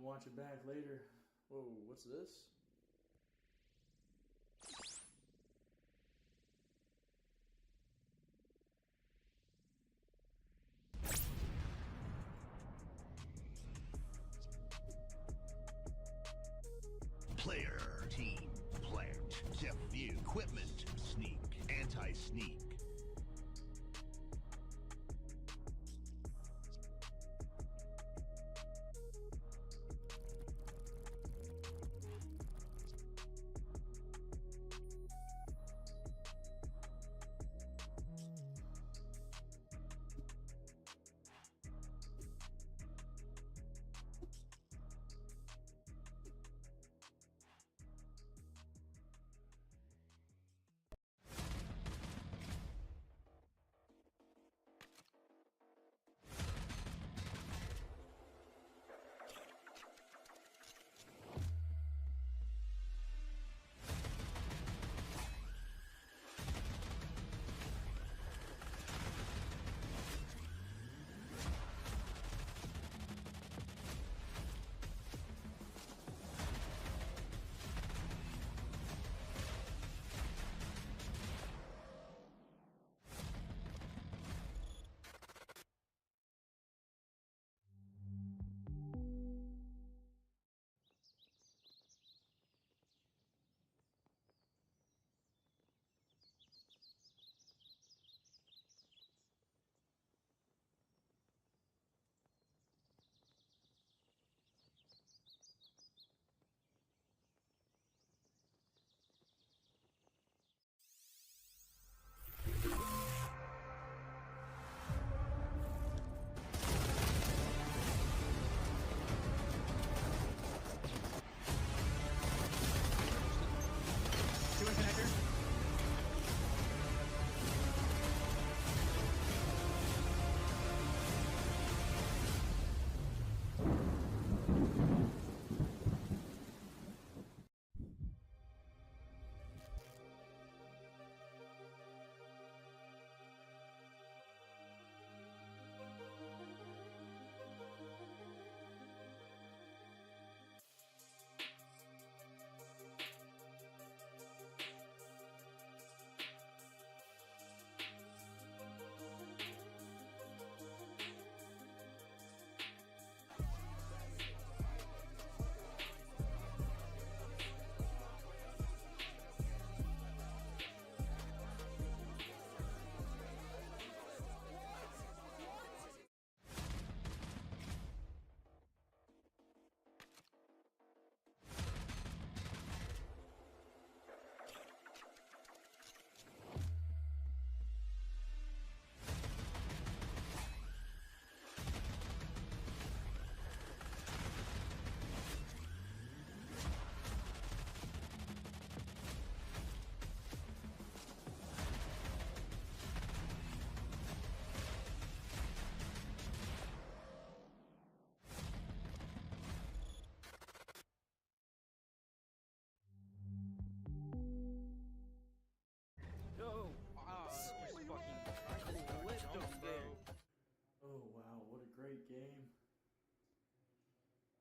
watch it back later. Whoa, what's this? Player, team, plant, depth view, equipment, sneak, anti-sneak.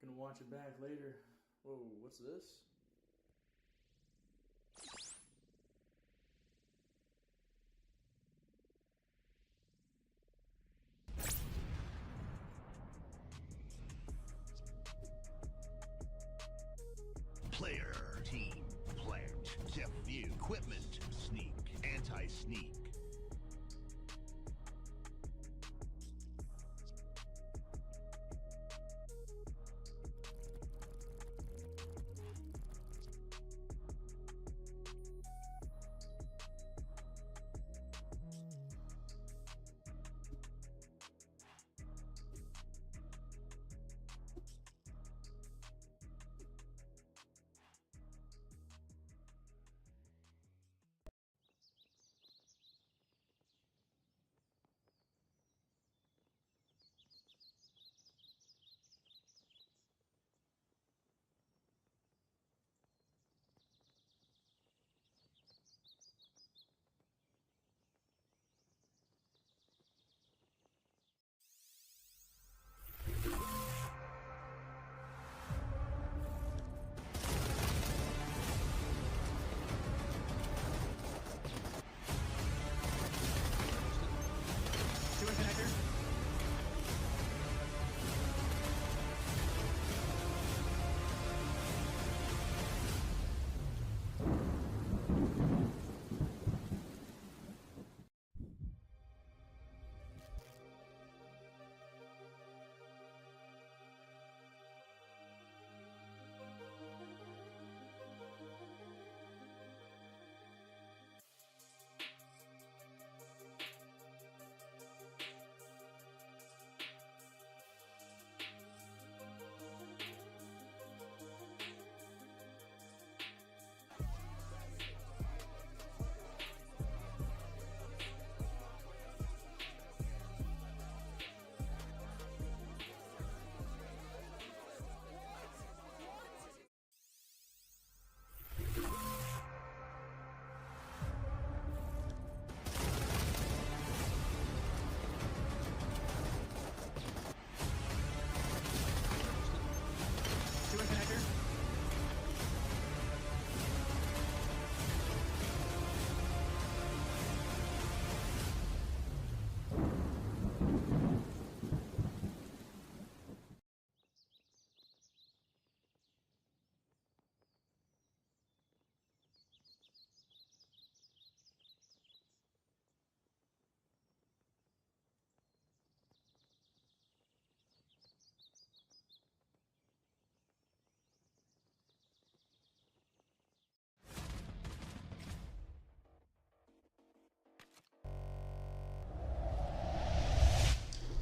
Gonna watch it back later. Whoa, what's this? Player, team, plant, depth view, equipment, sneak, anti-sneak.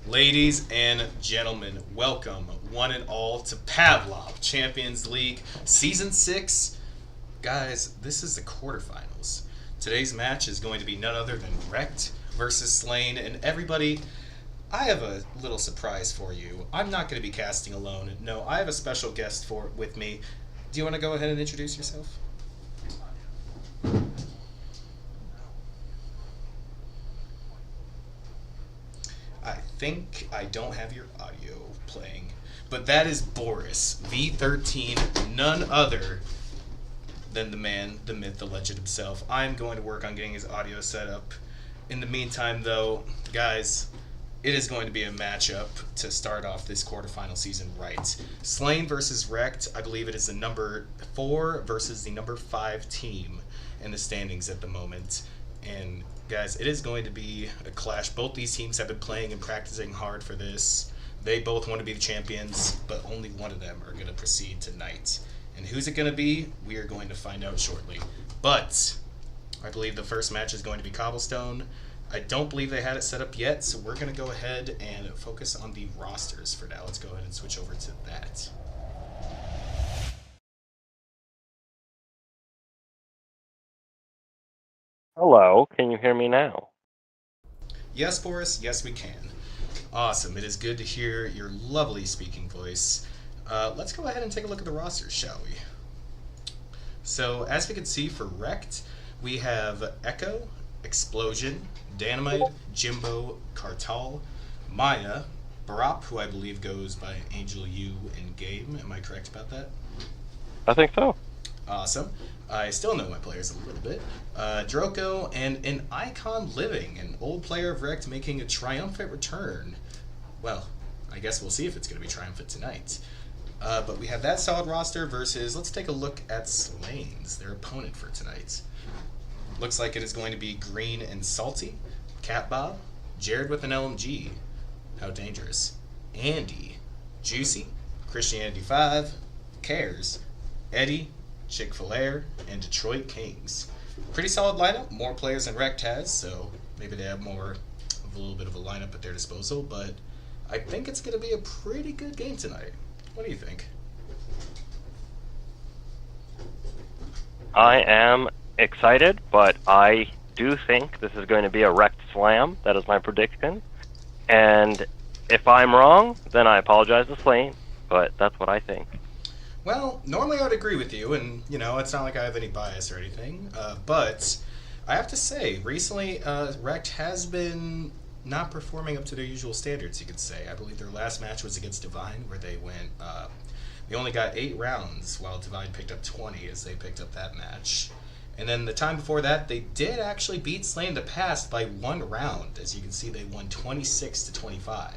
Ladies and gentlemen, welcome one and all to Pavlov Champions League Season 6. Guys, this is the quarterfinals. Today's match is going to be none other than REKT versus Slain. And everybody, I have a little surprise for you. I'm not going to be casting alone. No, I have a special guest with me. Do you want to go ahead and introduce yourself? I think I don't have your audio playing, but that is Boris, V13, none other than the man, the myth, the legend himself. I'm going to work on getting his audio set up. In the meantime, though, guys, it is going to be a matchup to start off this quarterfinal season right. Slain versus REKT. I believe it is the number 4 versus the number 5 team in the standings at the moment. And guys, it is going to be a clash. Both these teams have been playing and practicing hard for this. They both want to be the champions, but only one of them are going to proceed tonight. And who's it going to be? We are going to find out shortly. But I believe the first match is going to be Cobblestone. I don't believe they had it set up yet, so we're going to go ahead and focus on the rosters for now. Let's go ahead and switch over to that. Hello, can you hear me now? Yes, Boris, yes we can. Awesome, it is good to hear your lovely speaking voice. Let's go ahead and take a look at the rosters, shall we? So, as we can see for REKT, we have Echo, Explosion, Dynamite, Jimbo, Kartal, Maya, Barop, who I believe goes by Angel U in game. Am I correct about that? I think so. Awesome. I still know my players a little bit. Droko and an Icon Living, an old player of REKT making a triumphant return. Well, I guess we'll see if it's going to be triumphant tonight. But we have that solid roster versus, let's take a look at Slain's, their opponent for tonight. Looks like it is going to be Green and Salty, Cat Bob, Jared with an LMG, how dangerous, Andy, Juicy, Christianity 5, Cares, Eddie, Chick-fil-A, and Detroit Kings. Pretty solid lineup, more players than REKT has, so maybe they have more of a little bit of a lineup at their disposal, but I think it's going to be a pretty good game tonight. What do you think? I am excited, but I do think this is going to be a REKT slam. That is my prediction. And if I'm wrong, then I apologize to Slain, but that's what I think. Well, normally I would agree with you, and, you know, it's not like I have any bias or anything, but I have to say, recently, REKT has been not performing up to their usual standards, you could say. I believe their last match was against Divine, where they went, they only got 8 rounds, while Divine picked up 20 as they picked up that match. And then the time before that, they did actually beat Slain in the past by 1 round. As you can see, they won 26-25.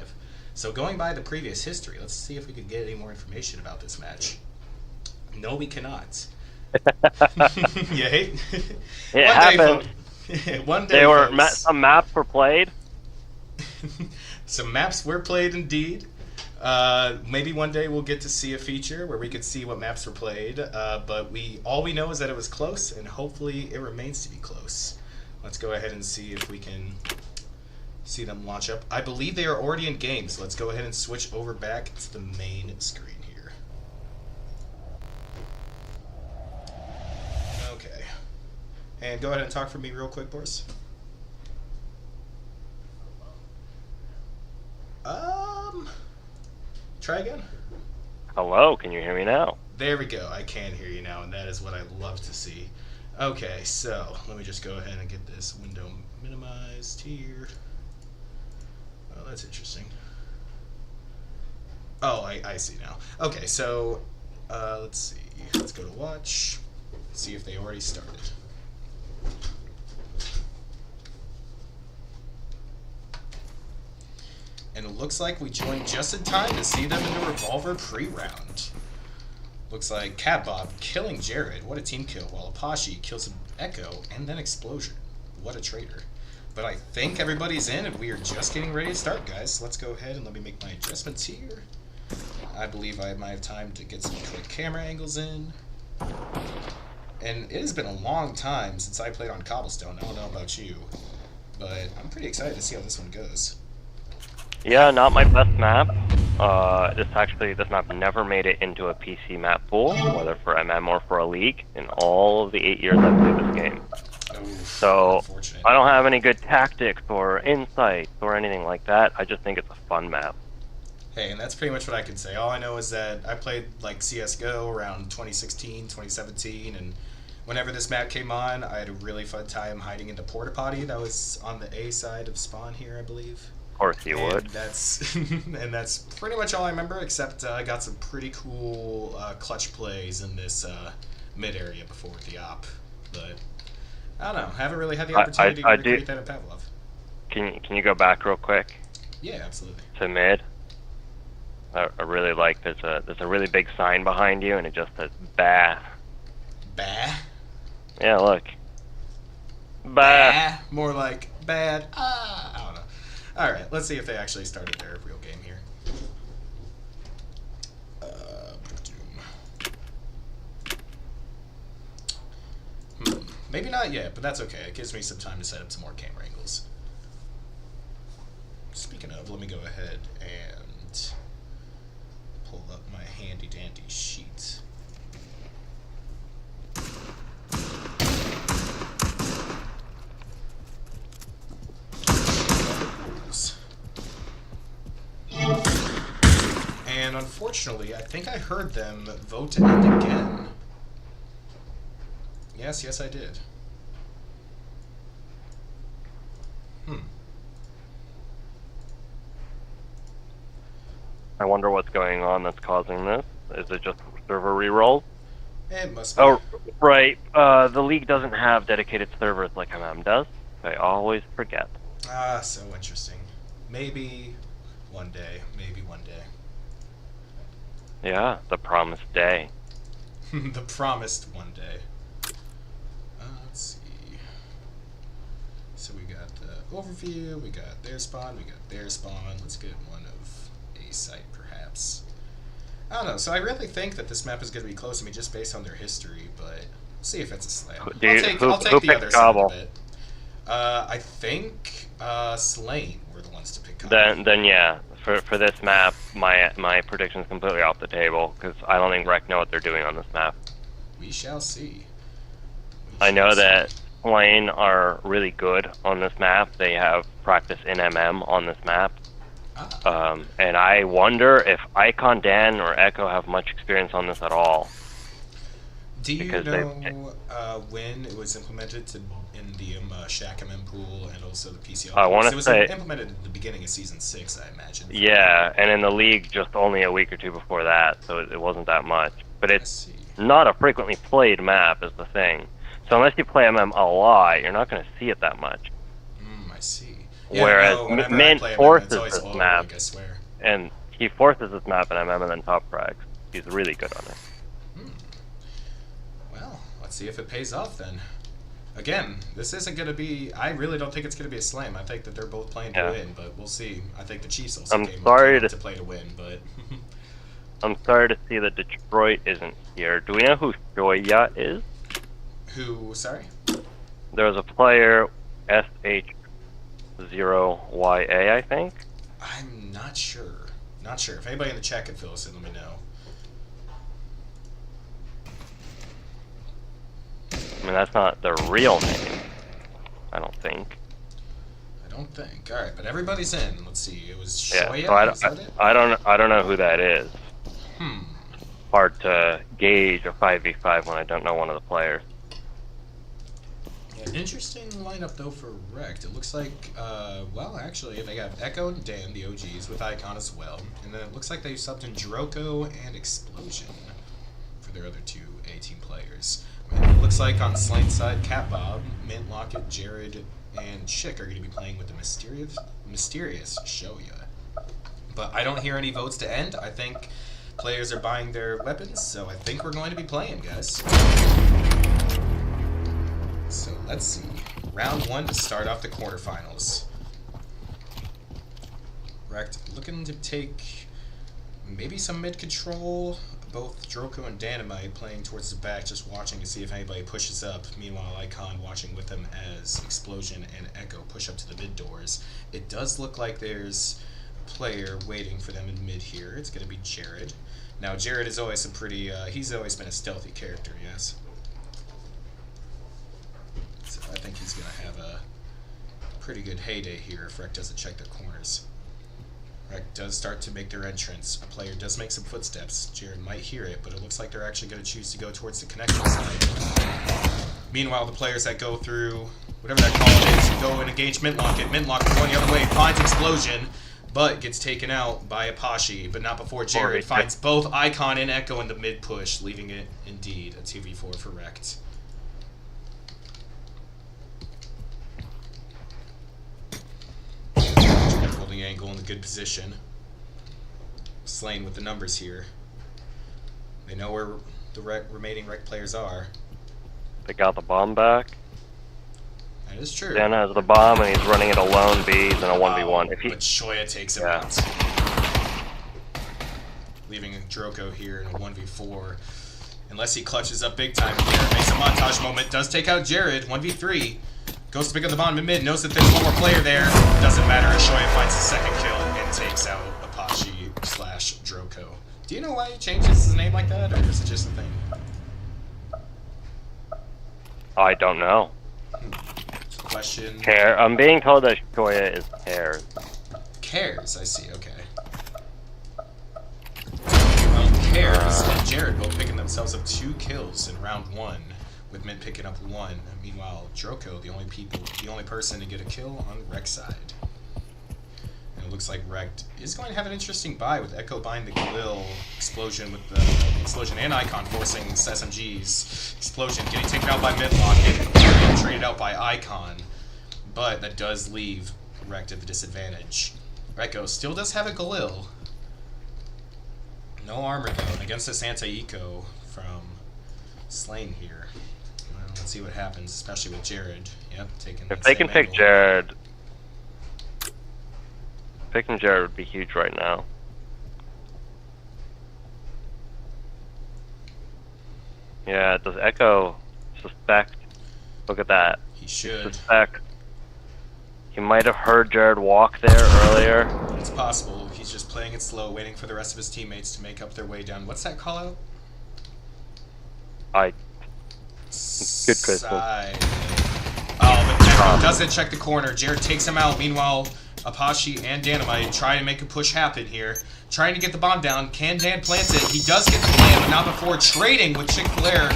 So going by the previous history, let's see if we can get any more information about this match. No, we cannot. You hate? It happened. One day, There were folks. some maps were played. Some maps were played indeed. Maybe one day we'll get to see a feature where we could see what maps were played. But all we know is that it was close, and hopefully it remains to be close. Let's go ahead and see if we can see them launch up. I believe they are already in game, so let's go ahead and switch over back to the main screen here. Okay. And go ahead and talk for me real quick, Boris. Try again. Hello, can you hear me now? There we go. I can hear you now, and that is what I love to see. Okay, so let me just go ahead and get this window minimized here. Oh, that's interesting. Oh, I see now. Okay, so let's see. Let's go to watch. See if they already started. And it looks like we joined just in time to see them in the Revolver pre-round. Looks like Cat Bob killing Jared. What a team kill. While Apache kills Echo and then Explosion. What a traitor. But I think everybody's in and we are just getting ready to start, guys. Let's go ahead and let me make my adjustments here. I believe I might have time to get some quick camera angles in. And it has been a long time since I played on Cobblestone. I don't know about you, but I'm pretty excited to see how this one goes. Yeah, not my best map. This map never made it into a PC map pool, whether for MM or for a league, in all of the 8 years I've played this game. Oof, So unfortunate. I don't have any good tactics or insights or anything like that. I just think it's a fun map. Hey, and that's pretty much what I can say. All I know is that I played like CSGO around 2016, 2017, and whenever this map came on, I had a really fun time hiding in the porta potty that was on the A side of spawn here, I believe. Of course you would. That's and that's pretty much all I remember, except I got some pretty cool clutch plays in this mid area before the op. But I don't know. Haven't really had the opportunity to recreate that in Pavlov. Can you go back real quick Yeah, absolutely. to mid? I really like there's a really big sign behind you and it just says "bah." Bah. Yeah, look. Bah. Bah. More like bad. I don't know. All right, let's see if they actually started their real game here. Maybe not yet, but that's okay. It gives me some time to set up some more camera angles. Speaking of, let me go ahead and pull up my handy dandy sheet. And unfortunately, I think I heard them vote to end again. Yes, I did. I wonder what's going on that's causing this. Is it just server rerolls? It must be. Oh, right. The league doesn't have dedicated servers like MM does. I always forget. Ah, so interesting. Maybe one day. Maybe one day. Yeah, the promised day. The promised one day. Let's see. So we got the overview, we got their spawn, we got their spawn. Let's get one of a site, perhaps. I don't know. So I really think that this map is going to be close to me just based on their history, but see if it's a slam. I'll take the other side of it. I think Slain were the ones to pick Cobble. Then yeah. For this map, my prediction is completely off the table because I don't think REKT know what they're doing on this map. We shall see. I know that Slain are really good on this map. They have practice in MM on this map. And I wonder if Icon Dan or Echo have much experience on this at all. Do you know when it was implemented in the Shack MM pool and also the PCL? I want to say it was implemented at the beginning of Season 6, I imagine. Yeah, and in the league just only a week or two before that, so it wasn't that much. But it's I not a frequently played map is the thing. So unless you play MM a lot, you're not going to see it that much. I see. Yeah, whereas Mint forces this map, I swear. and he forces this map in MM and then top frags. He's really good on it. Well, let's see if it pays off then. Again, this isn't going to be... I really don't think it's going to be a slam. I think that they're both playing to win, but we'll see. I think the Chiefs also came to play to win, but... I'm sorry to see that Detroit isn't here. Do we know who Shoya is? Who, sorry? There was a player, SH0YA, I think. I'm not sure. Not sure. If anybody in the chat could fill us in, let me know. I mean, that's not the real name. I don't think. I don't think. All right, but everybody's in. Let's see. It was Shoya. Yeah, so I don't know who that is. Hard to gauge a 5v5 when I don't know one of the players. Yeah, interesting lineup though for REKT. It looks like, well, actually, they got Echo and Dan, the OGs, with Icon as well, and then it looks like they subbed in Droko and Explosion for their other two A-team players. And it looks like on Slane's side, Cat Bob, Mint, Lockett, Jared, and Chick are going to be playing with the mysterious Shoya. But I don't hear any votes to end. I think players are buying their weapons, so I think we're going to be playing, guys. So let's see. Round 1 to start off the quarterfinals. REKT looking to take maybe some mid control. Both Droko and Dynamite playing towards the back, just watching to see if anybody pushes up. Meanwhile, Icon watching with them as Explosion and Echo push up to the mid doors. It does look like there's player waiting for them in mid here. It's going to be Jared. Now, Jared is always a pretty, he's always been a stealthy character, yes. So I think he's going to have a pretty good heyday here if REKT doesn't check their corners. REKT does start to make their entrance. A player does make some footsteps. Jared might hear it, but it looks like they're actually going to choose to go towards the connection side. Meanwhile, the players that go through, whatever that call is, go and engage Mintlock. And Mintlock is going the other way, finds Explosion, but gets taken out by Apache, but not before Jared finds both Icon and Echo in the mid push, leaving it indeed a 2v4 for REKT. Holding angle in a good position. Slain with the numbers here. They know where the remaining REKT players are. They got the bomb back. That is true. Dan has the bomb, and he's running it alone. B's and a 1v1. But Shoya takes him out. Leaving Droko here in a 1v4. Unless he clutches up big time here. Makes a montage moment. Does take out Jared. 1v3. Goes to pick up the bomb in mid. Knows that there's one more player there. Doesn't matter. Shoya finds the second kill and takes out Apache / Droko. Do you know why he changes his name like that? Or is it just a thing? I don't know. Question. I'm being told that Shoya is Cares. Cares, I see, okay. Well, Cares and Jared both picking themselves up 2 kills in round 1, with Mint picking up 1. Meanwhile, Droko, the only person to get a kill on REKT side. And it looks like REKT is going to have an interesting buy with Echo buying the Galil, Explosion with the Explosion and Icon forcing SMG's Explosion, getting taken out by Mintlock, getting traded out by Icon. But that does leave REKT at the disadvantage. Echo still does have a Galil. No armor though, and against this anti-eco from Slain here. Well, let's see what happens, especially with Jared. Yep, taking If they can pick Jared, picking Jared would be huge right now. Yeah, does Echo suspect? Look at that. He should. Suspect. He might have heard Jared walk there earlier. It's possible. He's just playing it slow, waiting for the rest of his teammates to make up their way down. What's that call out? Good question. Oh, but Echo doesn't check the corner. Jared takes him out. Meanwhile, Apache and Dynamite trying to make a push happen here. Trying to get the bomb down. Can Dan plant it? He does get the plant, but not before trading with Chick-fil-A,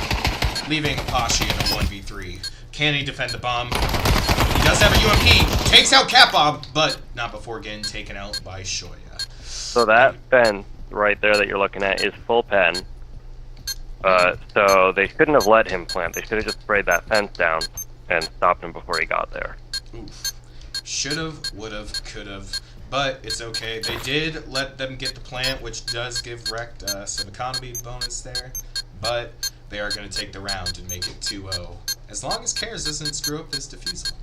leaving Apache in a 1v3. Can he defend the bomb? He does have a UMP. Takes out Cat Bomb, but not before getting taken out by Shoya. So that pen right there that you're looking at is full pen. So they shouldn't have let him plant. They should have just sprayed that fence down and stopped him before he got there. Oof. Should've, would've, could've, but it's okay. They did let them get the plant, which does give REKT some economy bonus there, but they are going to take the round and make it 2-0. As long as Cares doesn't screw up his defusal.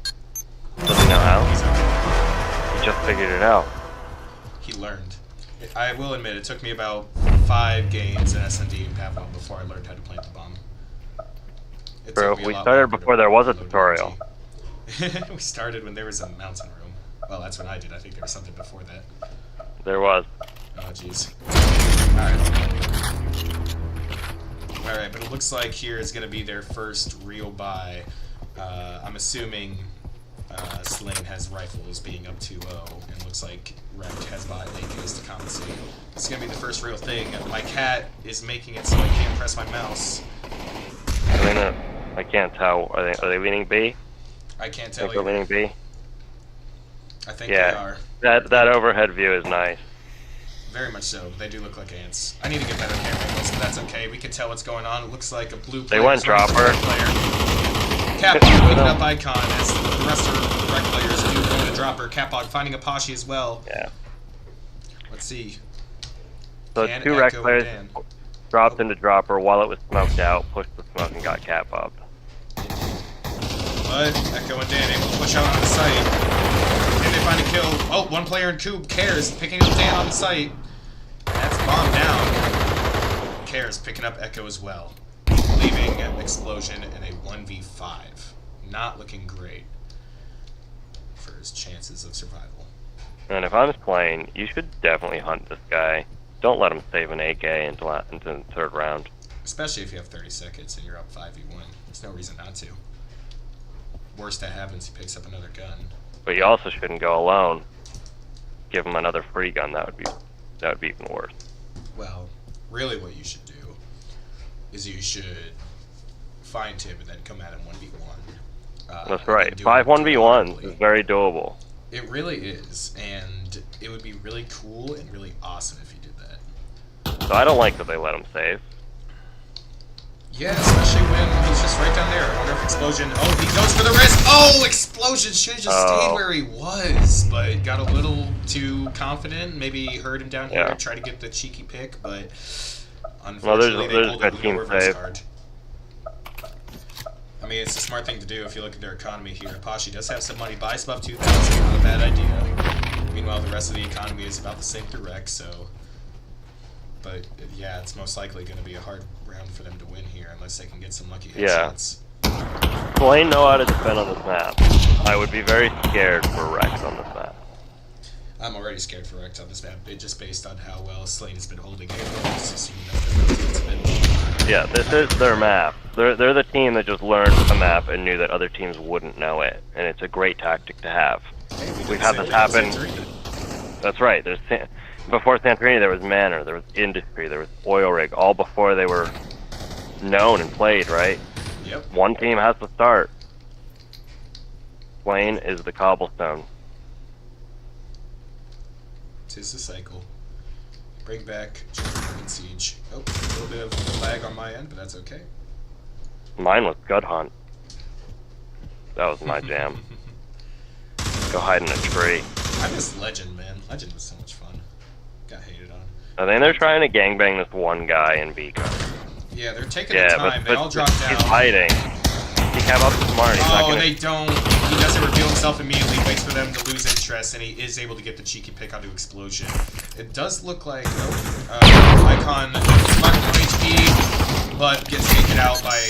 Does he know how? He's okay. He just figured it out. He learned. I will admit, it took me about 5 games in S&D and Pavlov before I learned how to plant the bomb. Bro, we started before there was a tutorial. We started when there was a mountain room. Well, that's when I did. I think there was something before that. There was. Oh, jeez. Alright, but it looks like here is going to be their first real buy. I'm assuming Slain has rifles being up 2-0, and looks like REKT has bought AKs to compensate. It's going to be the first real thing. My cat is making it so I can't press my mouse. I can't tell. Are they leaning B? I can't tell you. They're leaning B? I think they are. That overhead view is nice. Very much so. They do look like ants. I need to get better camera angles, but that's okay. We can tell what's going on. It looks like a blue player. They went dropper. Catbog picking up Icon as the rest of the REKT players do go to dropper. Catbog finding Apache as well. Yeah. Let's see. So Can 2 REKT Echo players Dan. dropped into dropper while it was smoked out, pushed the smoke and got cat bobbed. But Echo and Dan able to push out on the site. Can they find a kill? Oh, 1 player in Cube. Cares picking up Dan on the site. That's bomb down. Cares picking up Echo as well. Leaving Explosion in a 1v5. Not looking great for his chances of survival. And if I'm playing, you should definitely hunt this guy. Don't let him save an AK into the third round. Especially if you have 30 seconds and you're up 5v1. There's no reason not to. Worst that happens, he picks up another gun. But you also shouldn't go alone. Give him another free gun. That would be even worse. Well, really what you should do is you should find him and then come at him 1v1. That's right. 5 1v1s is very doable. It really is, and it would be really cool and really awesome if you did that. So I don't like that they let him save. Yeah, especially when he's just right down there. I wonder if Explosion... Oh, he goes for the risk! Oh, Explosion should have just stayed where he was, but got a little too confident. Maybe heard him down here, tried to get the cheeky pick, but unfortunately they pulled a Ludo reverse card. I mean, it's a smart thing to do if you look at their economy here. Apache does have some money, buys above 2,000, not a bad idea. Meanwhile, the rest of the economy is about the same through REKT, so... But, yeah, it's most likely going to be a hard round for them to win here, unless they can get some lucky headshots. Slane know how to defend on this map. I would be very scared for REKT on this map. I'm already scared for REKT on this map, just based on how well Slane has been holding it. Yeah, this is their map. They're the team that just learned the map and knew that other teams wouldn't know it, and it's a great tactic to have. We've had this happen. That's right. Before Santorini, there was Manor, there was Industry, there was Oil Rig, all before they were known and played, right? Yep. One team has to start. Slane is the cobblestone. 'Tis the cycle. Bring back and Siege. Oh, a little bit of lag on my end, but that's okay. Mine was Gut Hunt. That was my jam. Go hide in a tree. I miss Legend, man. Legend was so much fun. Got hated on. I think they're trying to gangbang this one guy in Beacon. Yeah, they're taking their time. They all drop down. He's hiding. He came up smart. He's not gonna... they don't. He doesn't reveal himself immediately. Waits for them to lose interest, and he is able to get the cheeky pick onto Explosion. It does look like Icon is not going HP, but gets taken out by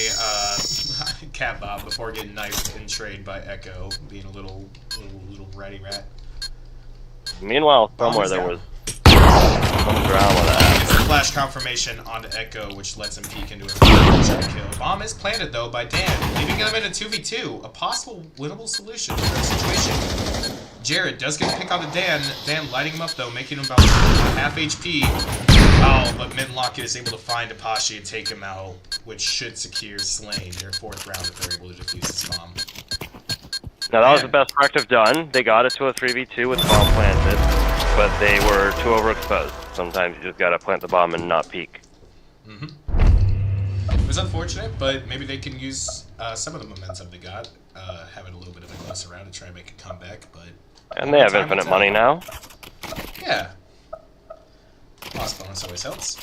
Cat Bob before getting knifed in trade by Echo, being a little ratty rat. Meanwhile, somewhere there was some drama that. It's a flash confirmation onto Echo, which lets him peek into a kill. Bomb is planted though by Dan, leaving them in a 2v2, a possible winnable solution to the situation. Jared does get a pick onto Dan. Dan lighting him up though, making him about half HP. Oh, but Minlock is able to find Apache and take him out, which should secure Slane their 4th round if they're able to defuse this bomb. Now that was the best REKT have done. They got it to a 3v2 with the bomb planted, but they were too overexposed. Sometimes you just gotta plant the bomb and not peek. It was unfortunate, but maybe they can use some of the momentum they got, having a little bit of a close round to try and make a comeback. But and they have infinite money now. Yeah. Loss bonus always helps.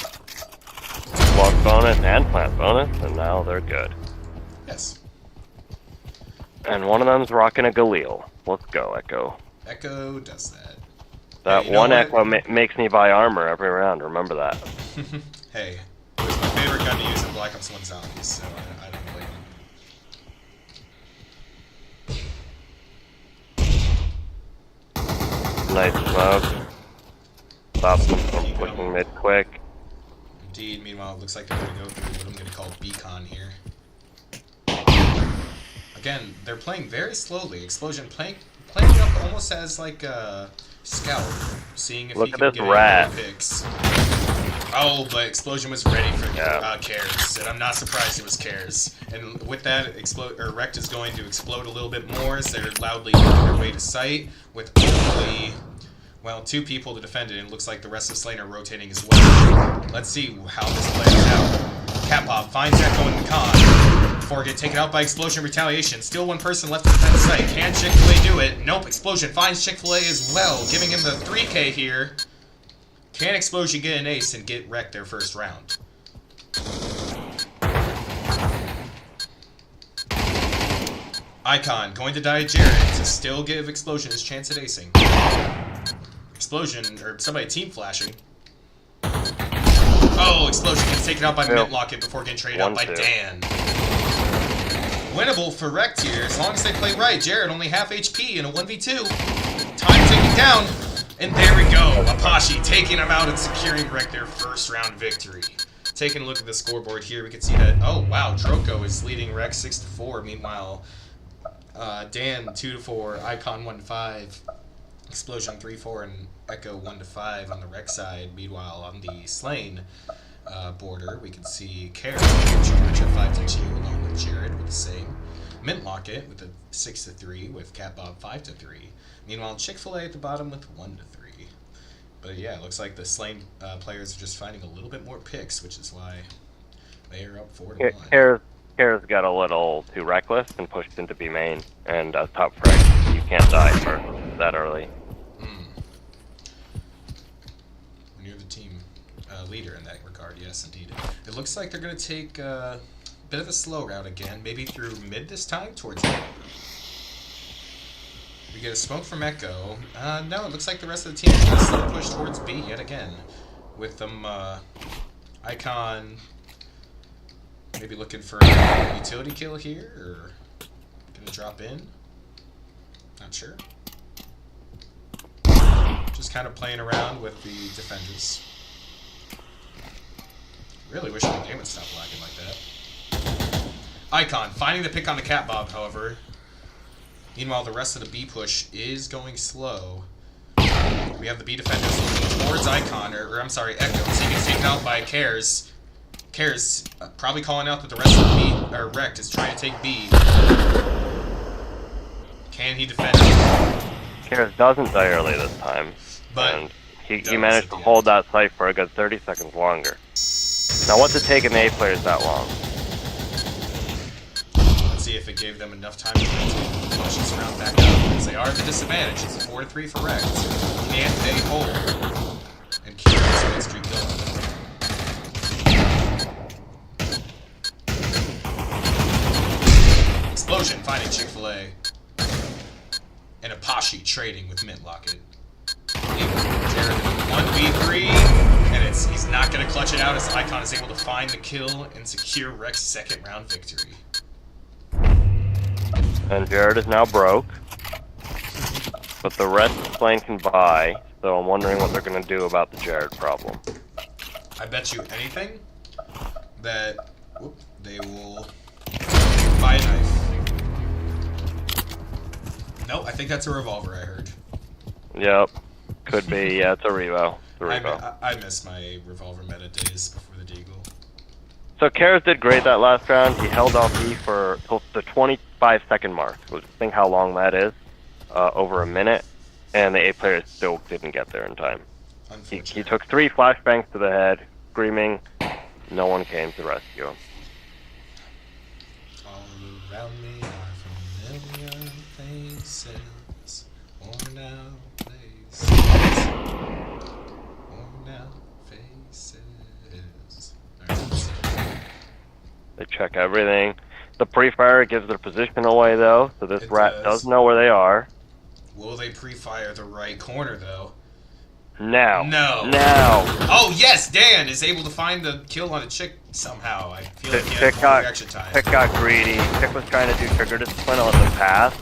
Loss bonus and plant bonus, and now they're good. Yes. And one of them's rocking a Galil. Let's go, Echo. Echo does that. That hey, one Echo makes me buy armor every round. Remember that. Hey, it was my favorite gun to use in Black Ops 1 Zombies, so I don't blame him. Nice smoke. Stop them from pushing mid quick. Indeed. Meanwhile, it looks like they're going to go through what I'm going to call Beacon here. Again, they're playing very slowly. Explosion playing it up almost as like a scout, seeing if he can get any picks. Oh, but Explosion was ready for Cares, and I'm not surprised it was Cares. And with that, REKT is going to explode a little bit more as they're loudly making their way to site with only, well, 2 people to defend it, and it looks like the rest of Slane are rotating as well. Let's see how this plays out. Catpop finds Echo in the con before getting taken out by Explosion retaliation. Still 1 person left to defend the site. Can Chick-fil-A do it? Nope, Explosion finds Chick-fil-A as well, giving him the 3K here. Can Explosion get an ace and get REKT their 1st round? Icon going to die at Jared to still give Explosion his chance at acing. Explosion, or somebody team flashing. Oh, Explosion gets taken out by Mintlocket before getting traded out by Dan. Winnable for REKT here, as long as they play right. Jared only half HP in a 1v2. Time ticking down. And there we go. Apache taking him out and securing REKT their first round victory. Taking a look at the scoreboard here, we can see that, oh wow, Droko is leading REKT 6-4. Meanwhile, Dan 2-4, Icon 1-5, Explosion 3-4, and Echo 1-5 on the REKT side. Meanwhile, on the Slain border, we can see Kara in charge at 5-2 along with Jared with the same. Mint Locket with a 6-3 with Catbob 5-3. Meanwhile, Chick-fil-A at the bottom with 1-3. But yeah, it looks like the Slain players are just finding a little bit more picks, which is why they are up 4-1. Kara's got a little too reckless and pushed into B main, and as top frag, you can't die for that early. When you're the team leader in that regard, yes, indeed. It looks like they're going to take a bit of a slow route again, maybe through mid this time, towards A. We get a smoke from Echo. No, it looks like the rest of the team is going to slow push towards B yet again. With them, Icon maybe looking for a utility kill here, or gonna drop in. Not sure. Just kind of playing around with the defenders. Really wishing the game would stop lagging like that. Icon finding the pick on the Catbob, however. Meanwhile, the rest of the B push is going slow. We have the B defenders looking towards Icon, or I'm sorry, Echo. So he gets taken out by Cares. Cares probably calling out that the rest of the B, or REKT, is trying to take B. Can he defend it? Cares doesn't die early this time, But and he managed to hold that site for a good 30 seconds longer. Now, what's it taking the A players that long? Let's see if it gave them enough time to push this round back up, because they are at the disadvantage. It's a 4-3 for REKT. Can they hold and keep this win streak going? Explosion finding Chick-fil-A. And Apache trading with Mint Locket. Jared 1v3, and he's not going to clutch it out as Icon is able to find the kill and secure REKT's second round victory. And Jared is now broke, but the rest of Slain can buy, so I'm wondering what they're going to do about the Jared problem. I bet you anything that they will buy a knife. Nope, I think that's a revolver I heard. Yep, could be. Yeah, it's a revo. I miss my revolver meta days before the Deagle. So Karas did great that last round. He held off B for the 25-second mark. So think how long that is. Over a minute. And the A players still didn't get there in time. He took 3 flashbangs to the head, screaming. No one came to rescue him. All around me are familiar faces, worn out places, worn out faces. They check everything. The pre-fire gives their position away, though, so this rat does know where they are. Will they pre-fire the right corner, though? Now. No. Now. Oh, yes! Dan is able to find the kill on a Chick somehow. I feel like he had more reaction time. Chick got greedy. Chick was trying to do trigger discipline on the pass.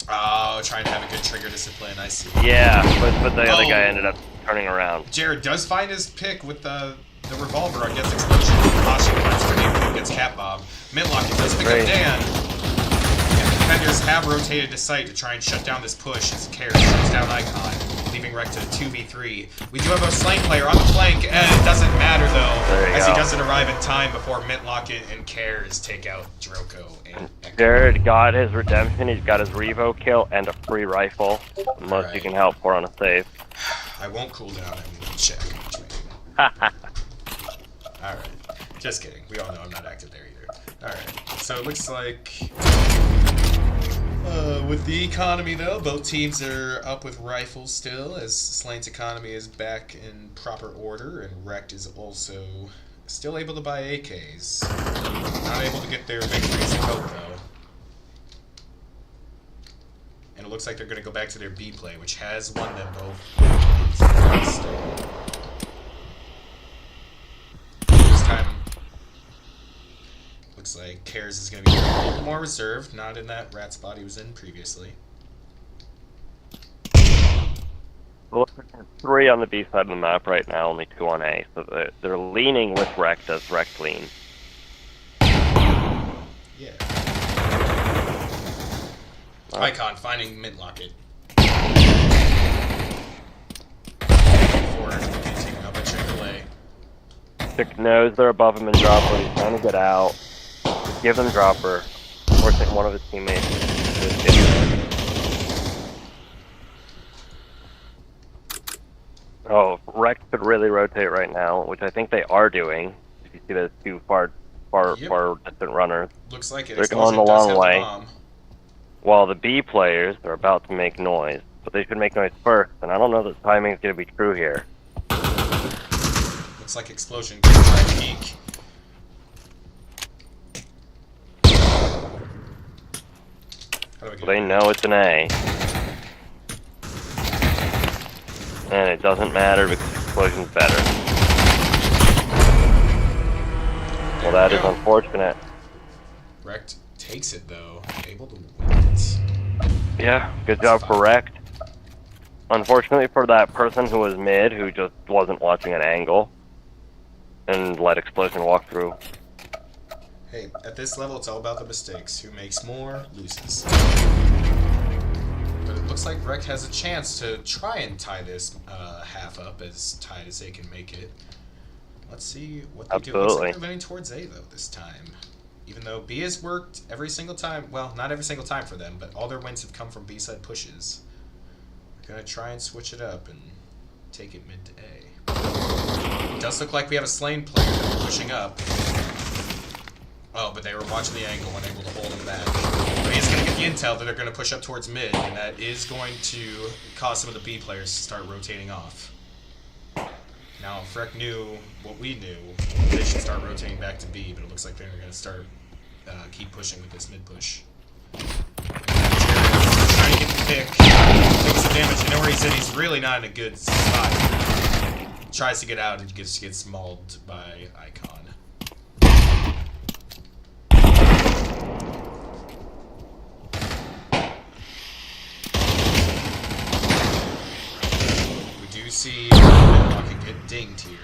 Oh, trying to have a good trigger discipline, I see. Yeah, but the other guy ended up turning around. Jared does find his pick with the revolver against Explosion. Apache finds grenade against Catbob. Mintlock does pick up Dan. And the defenders have rotated to site to try and shut down this push as Karis shuts down Icon, leaving REKT to 2v3. We do have a Slain player on the flank, and it doesn't matter though, as he doesn't arrive in time before Mintlocket and Karis take out Droko and Echo. Jared got his redemption. He's got his revo kill and a free rifle, unless you can help for on a save. I won't cool down and check. Alright. Just kidding. We all know I'm not active there either. Alright. So it looks like with the economy though, both teams are up with rifles still, as Slane's economy is back in proper order, and REKT is also still able to buy AKs. Not able to get their victories in both though. And it looks like they're going to go back to their B play, which has won them both. This time, looks like Kares is going to be a little more reserved, not in that rat spot he was in previously. Well, there's 3 on the B side of the map right now, only 2 on A. So they're leaning with REKT as REKT lean. Yeah. Icon finding mid-locket. Getting taken out by Chick-fil-A. Chick knows they're above him in dropper. He's trying to get out. Give them dropper. Forcing one of his teammates to get there. Oh, REKT could really rotate right now, which I think they are doing. If you see those 2 far distant runners. Looks like it. They're going the does long have way. the bomb. While the B players are about to make noise. But they should make noise first, and I don't know that timing is going to be true here. Looks like Explosion can try to peek. How do I get They know it's an A. And it doesn't matter because Explosion's better. Well, that is unfortunate. REKT takes it though, able to win it. Yeah, good job for REKT. Unfortunately for that person who was mid, who just wasn't watching an angle, and let Explosion walk through. Hey, at this level, it's all about the mistakes. Who makes more, loses. But it looks like REKT has a chance to try and tie this half up as tight as they can make it. Let's see what they do. Looks like they're leaning towards A, though, this time. Even though B has worked every single time. Well, not every single time for them, but all their wins have come from B-side pushes. They're going to try and switch it up and take it mid to A. It does look like we have a Slain player pushing up. Oh, but they were watching the angle and able to hold him back. But he's going to get the intel that they're going to push up towards mid, and that is going to cause some of the B players to start rotating off. Now, if REKT knew what we knew, they should start rotating back to B, but it looks like they're going to start keep pushing with this mid push. Trying to get the pick, takes the damage. You know where he's in? He's really not in a good spot. Tries to get out and just gets mauled by Icon. You see Rocket get dinged here,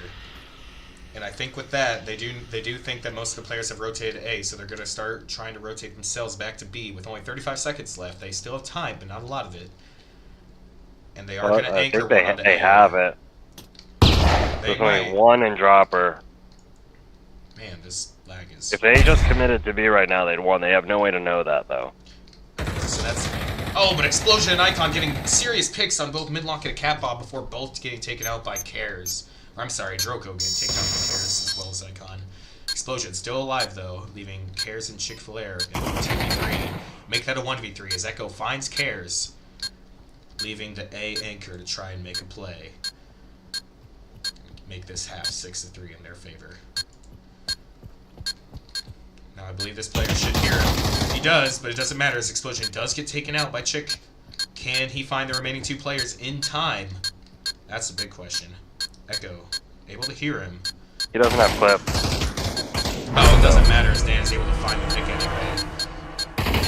and I think with that they do think that most of the players have rotated A, so they're going to start trying to rotate themselves back to B with only 35 seconds left. They still have time, but not a lot of it, and they are going to anchor one onto A. They have it. There's only 1 in dropper. Man, this lag is. If they just committed to B right now, they'd won. They have no way to know that though. So that's. Oh, but Explosion and Icon getting serious picks on both Midlock and a Cat Bob before both getting taken out by Cares. Or I'm sorry, Droko getting taken out by Cares as well as Icon. Explosion still alive though, leaving Cares and Chick-fil-A in a 2v3. Make that a 1v3 as Echo finds Cares, leaving the A anchor to try and make a play. Make this half 6-3 in their favor. Now I believe this player should hear him. He does, but it doesn't matter as Explosion does get taken out by Chick. Can he find the remaining 2 players in time? That's the big question. Echo, able to hear him. He doesn't have clip. Oh, it doesn't matter as Dan's able to find the pick anyway.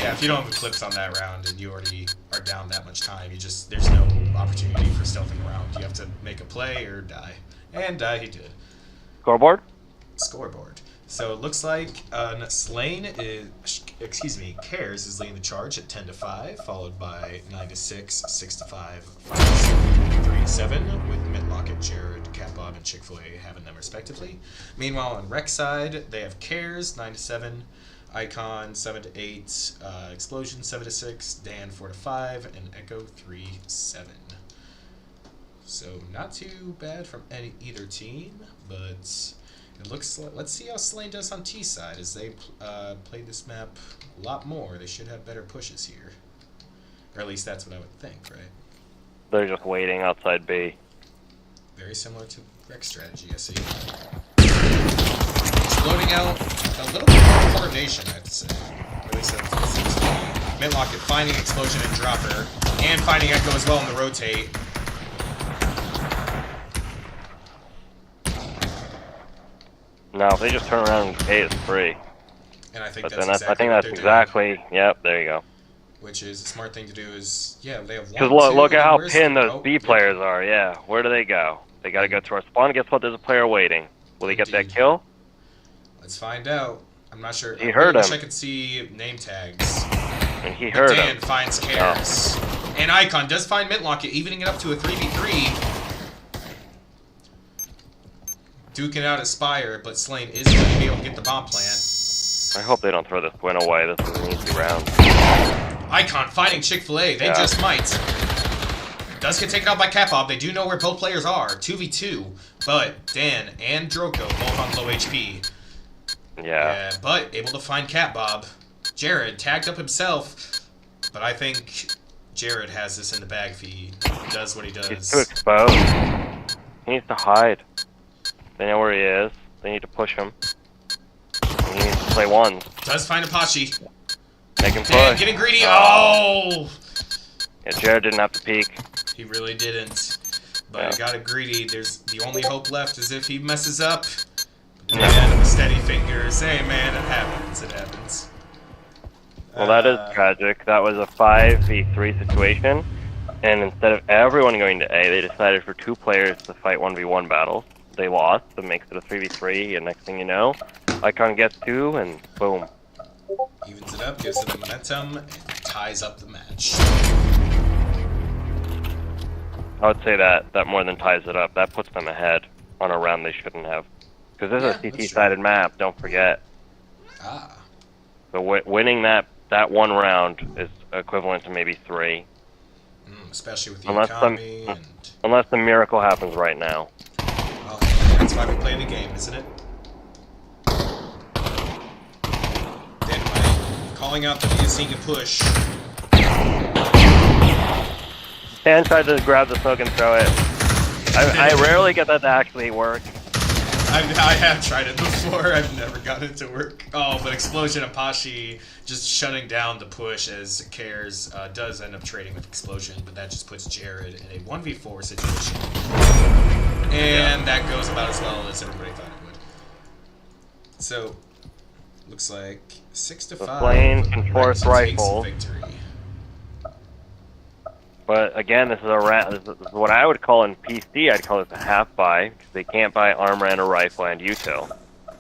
Yeah, if you don't have the clips on that round and you already are down that much time, there's no opportunity for stealthing around. You have to make a play or die. And die he did. Scoreboard? Scoreboard. So it looks like Slain is, Cares is leading the charge at 10-5, followed by 9-6, 6-5, 5-3-7, with Midlocket, Jared, Cat Bob, and Chick-fil-A having them respectively. Meanwhile, on REKT side, they have Cares 9-7, Icon 7-8, Explosion 7-6, Dan 4-5, and Echo 3-7. So not too bad from either team, but. It looks like, let's see how Slain does on T side as they play this map a lot more. They should have better pushes here. Or at least that's what I would think, right? They're just waiting outside B. Very similar to REKT strategy, I see. Exploding out a little bit more coordination, I have to say. Or at least that's what it seems to be. Midlocket finding Explosion and Dropper, and finding Echo as well in the rotate. No, if they just turn around and A is free. And I think But that's then exactly I think what that's they're exactly. doing. Yep, there you go. Which is a smart thing to do is, yeah, they have one, Because two, look at how where's pinned the- those oh, B yeah. players are. Yeah, where do they go? They got to go to our spawn. Guess what? There's a player waiting. Will he get that Indeed. kill? Let's find out. I'm not sure. He heard I wish him. I could see name tags. And he But heard Dan him. finds Karis. And Icon does find Mintlock, evening it up to a 3v3. Duking out at Spire, but Slane is going to be able to get the bomb plant. I hope they don't throw this win away. This is an easy round. Icon fighting Chick-fil-A. They Yeah. just might. Does get taken out by Catbob. They do know where both players are. 2v2. But Dan and Droko both on low HP. Yeah. But able to find Catbob. Jared tagged up himself. But I think Jared has this in the bag if he does what he He's does. too exposed. He needs to hide. They know where he is. They need to push him. He needs to play ones. Does find Apache. Make him Dan push. getting greedy. Oh! Yeah, Jared didn't have to peek. He really didn't. But Yeah. he got it greedy. There's the only hope left is if he messes up. Dan with steady fingers. Hey man, it happens. It happens. Well, that is tragic. That was a 5v3 situation. And instead of everyone going to A, they decided for 2 players to fight 1v1 battles. They lost. That makes it a 3v3. And next thing you know, Icon gets 2, and boom. Evens it up, gives it the momentum, and ties up the match. I would say that more than ties it up. That puts them ahead on a round they shouldn't have. Because this Yeah, is a CT-sided map, don't forget. Ah. So winning that one round is equivalent to maybe 3. Especially with the Unless economy and... Unless the miracle happens right now. Well, that's why we play the game, isn't it? Dynamite calling out that he is seeing a push. Dan tried to grab the smoke and throw it. I rarely get that to actually work. I have tried it before. I've never gotten it to work. Oh, but Explosion Apache just shutting down the push as Cares does end up trading with Explosion, but that just puts Jared in a 1v4 situation. And that goes about as well as everybody thought it would. So, looks like 6-5. The Flame can force Rex takes rifle. the victory. But again, this is a this is what I would call in PC. I'd call this a half buy because they can't buy armor and a rifle and util.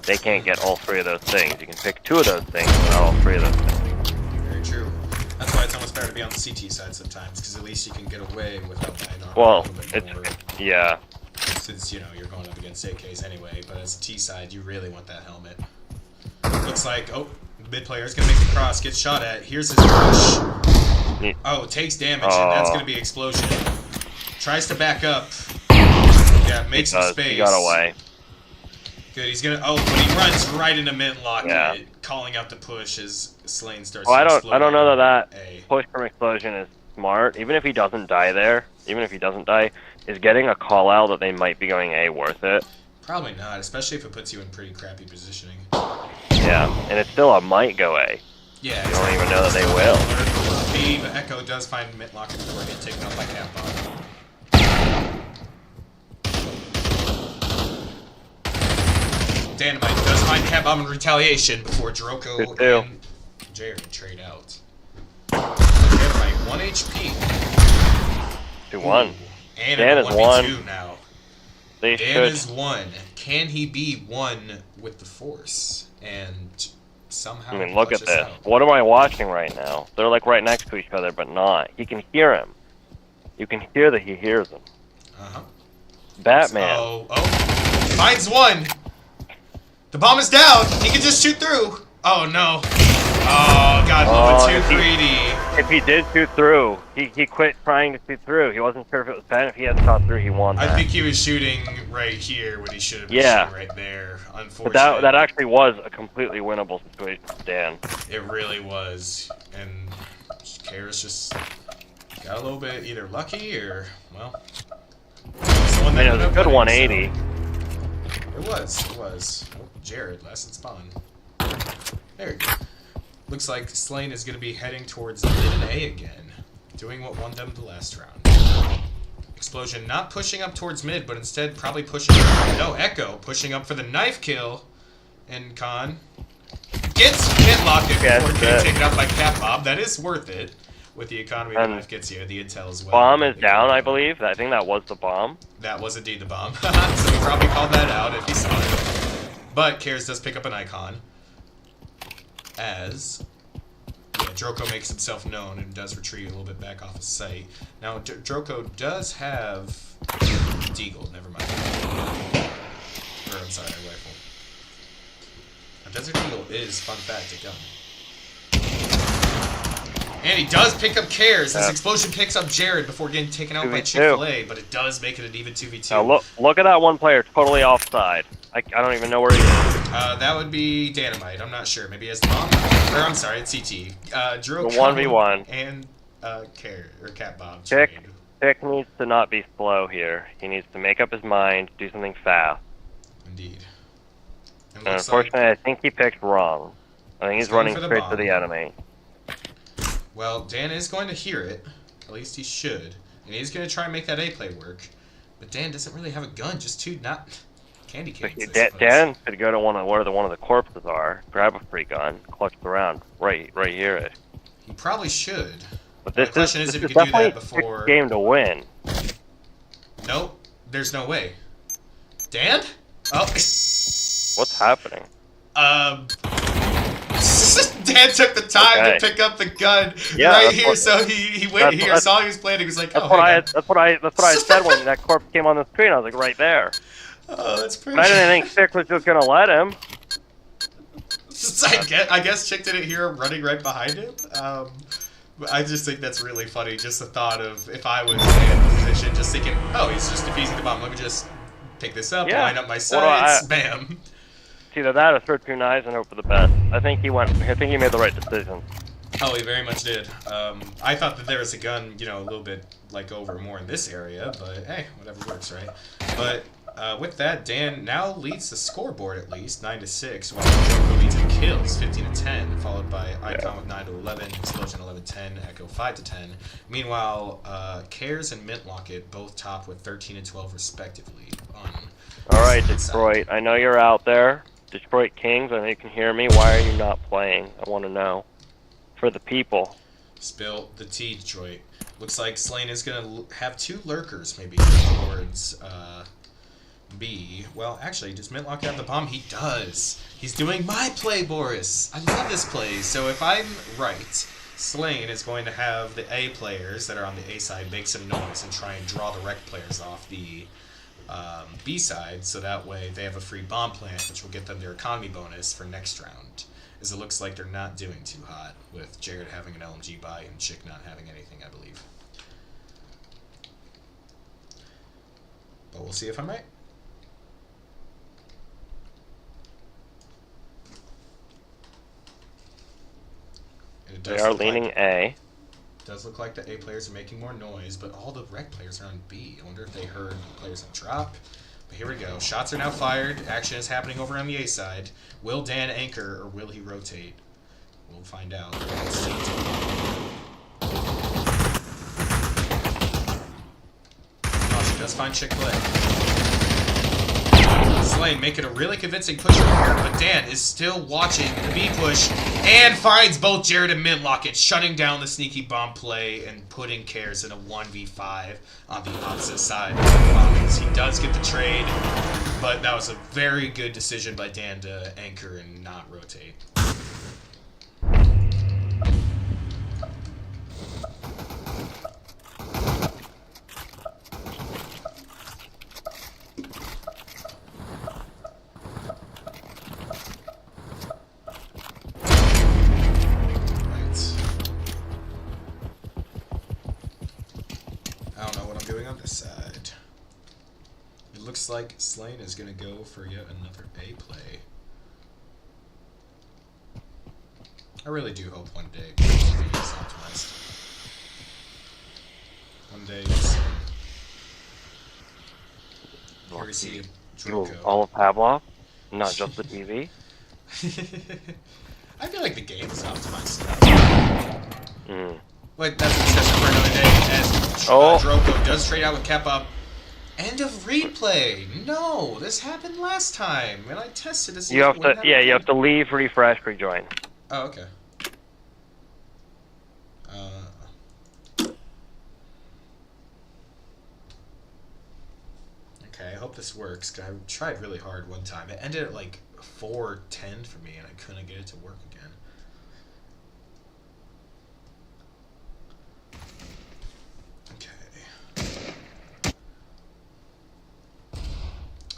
They can't get all 3 of those things. You can pick 2 of those things, but not all 3 of those things. Very true. That's why it's almost better to be on the CT side sometimes, because at least you can get away without buying armor. Well, a little bit more. yeah. Since, you know, you're going up against AKs anyway, but as a T side, you really want that helmet. Looks like, oh, the mid player is going to make the cross, gets shot at. Here's his rush. Oh, takes damage, and that's going to be Explosion. Tries to back up. Yeah, makes some space. He got away. Good, he's going to, oh, but he runs right into Mintlock, Yeah. calling out the push as Slane starts Well, I don't exploding know that A. push from Explosion is smart. Even if he doesn't die there, is getting a call out that they might be going A worth it? Probably not, especially if it puts you in pretty crappy positioning. Yeah, and it's still a might go A. Yeah, You don't even know that they will. B, but Echo does find Mintlock before getting taken out by Catbomb. Dynamite does find Catbomb in retaliation before Droko and Jared trade out. Dynamite, 1 HP. 2-1. And Dan a is 1v2 now. They Dan should. is 1. Can he be 1 with the Force? And somehow I mean, look at clutch us this. out? What am I watching right now? They're like right next to each other, but not. He can hear him. You can hear that he hears him. Uh-huh. Batman. Oh, finds 1. The bomb is down. He can just shoot through. Oh, no. Oh, God, a little bit too greedy. If he did shoot through, he quit trying to shoot through. He wasn't sure if it was Ben. If he had shot through, he won that. I think he was shooting right here when he should have been shooting right there. Unfortunately. But that actually was a completely winnable situation for Dan. It really was. And Karis just got a little bit either lucky or, well... I mean, it was a good 180. It was. Oh, Jared, last in spawn. There you go. Looks like Slane is going to be heading towards mid and A again, doing what won them the last round. Explosion not pushing up towards mid, but instead probably pushing... No, Echo pushing up for the knife kill. And Khan gets Mintlock before getting taken out by Catbob. That is worth it. With the economy And knife gets you, the intel as well. Bomb is down, I believe. I think that was the bomb. That was indeed the bomb. So he probably called that out if he saw it. But Kares does pick up an icon. As Droko makes himself known and does retreat a little bit back off his sight. Now, Droko does have Deagle, never mind. Or, I'm sorry, rifle. Now, Desert Eagle is, fun fact, a gun. And he does pick up Kares. This explosion picks up Jared before getting taken out by Chick-fil-A, but it does make it an even 2v2. Now look at that one player, totally offside. I don't even know where he is. That would be Dynamite. I'm not sure. Maybe he has the bomb? Or, I'm sorry, it's CT. Drew 1v1. And Cat Bob. Chick needs to not be slow here. He needs to make up his mind, do something fast. Indeed. And unfortunately, I think he picked wrong. I think he's running straight for the enemy. Well, Dan is going to hear it. At least he should. And he's going to try and make that A play work. But Dan doesn't really have a gun, just two candy canes. Dan could go to where one of the corpses are, grab a free gun, clutch the round right here. He probably should. But the question is if he could do that before. Game to win. Nope, there's no way. Dan? Oh. What's happening? Dan took the time to pick up the gun right here, so he waited here, saw he was playing, he was like, that's what I said when that corpse came on the screen. I was like, right there. Oh, that's pretty. I didn't think Chick was just gonna let him. I guess Chick didn't hear him running right behind him. I just think that's really funny. Just the thought of if I was in the position, just thinking, oh, he's just defusing the bomb. Let me just pick this up, line up my sights, bam. Either that or throw two knives and hope for the best. I think he made the right decision. Oh, he very much did. I thought that there was a gun, a little bit over more in this area, but hey, whatever works, right? But with that, Dan now leads the scoreboard at least 9-6, while Joko leads in kills 15-10, followed by Icon with 9-11, Explosion 11-10, Echo 5-10. Meanwhile, Kares and Mintlocket both top with 13-12 respectively. All right, Detroit. I know you're out there. Detroit Kings, I know you can hear me. Why are you not playing? I want to know. For the people. Spill the tea, Detroit. Looks like Slane is going to have two lurkers, maybe, towards B. Well, actually, does Mintlock have the bomb? He does. He's doing my play, Boris. I love this play. So if I'm right, Slane is going to have the A players that are on the A side make some noise and try and draw the REKT players off the B side, so that way they have a free bomb plant, which will get them their economy bonus for next round. As it looks like they're not doing too hot, with Jared having an LMG buy and Chick not having anything, I believe. But we'll see if I'm right. They are leaning A. Does look like the A players are making more noise, but all the REKT players are on B. I wonder if they heard players on drop. But here we go. Shots are now fired. Action is happening over on the A side. Will Dan anchor or will he rotate? We'll find out. Oh, she does find Chick-fil-A. Slane making a really convincing push over here, but Dan is still watching the B push and finds both Jared and Mintlocket, shutting down the sneaky bomb play and putting Kares in a 1v5 on the opposite side of the bombs. He does get the trade, but that was a very good decision by Dan to anchor and not rotate. On this side, it looks like Slane is going to go for yet another A play. I really do hope one day PCL is optimized. One day here we see Droko. All of Pavlov, not just the TV. I feel like the game is optimized. But that's a discussion for another day, as Droko does trade out with Kepa. End of replay. No, this happened last time, and I tested this. You have to leave, refresh, rejoin. Oh, okay. Okay, I hope this works, 'cause I tried really hard one time. It ended at like 4:10 for me, and I couldn't get it to work again. Okay.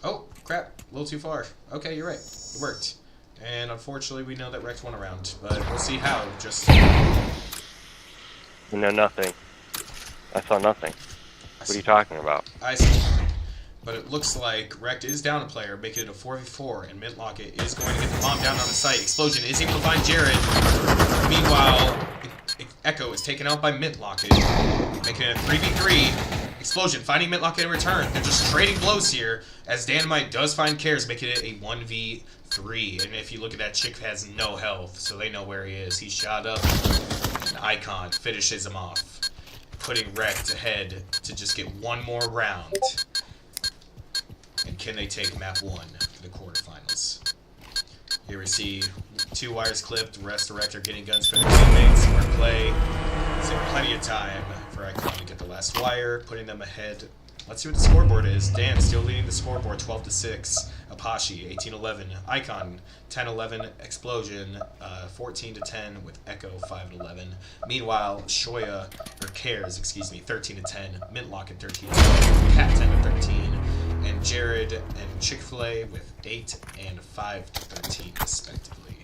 Oh, crap. A little too far. Okay, you're right. It worked. And unfortunately, we know that REKT won a round, but we'll see how. Just... You know nothing. I saw nothing. What are you talking about? I see. But it looks like REKT is down a player, making it a 4v4, and Mintlocket is going to get the bomb down on the site. Explosion is able to find Jared. Meanwhile, Echo is taken out by Mintlocket, making it a 3v3. Explosion finding Mintlocket in return. They're just trading blows here, as Dynamite does find Cares, making it a 1v3. And if you look at that, Chick has no health, so they know where he is. He's shot up, and Icon finishes him off, putting REKT ahead to just get one more round. And can they take map 1 for the quarterfinals? Here we see 2 wires clipped, the rest of REKT are getting guns for their teammates. Smart play. So plenty of time for Icon to get the last wire, putting them ahead. Let's see what the scoreboard is. Dan still leading the scoreboard, 12-6. Apache, 18-11. Icon, 10-11. Explosion, 14-10 with Echo, 5-11. Meanwhile, Shoya, or Cares, excuse me, 13-10. Mintlocket, 13-10. Cat, 10-13. And Jared and Chick-fil-A with 8 and 5-13 respectively.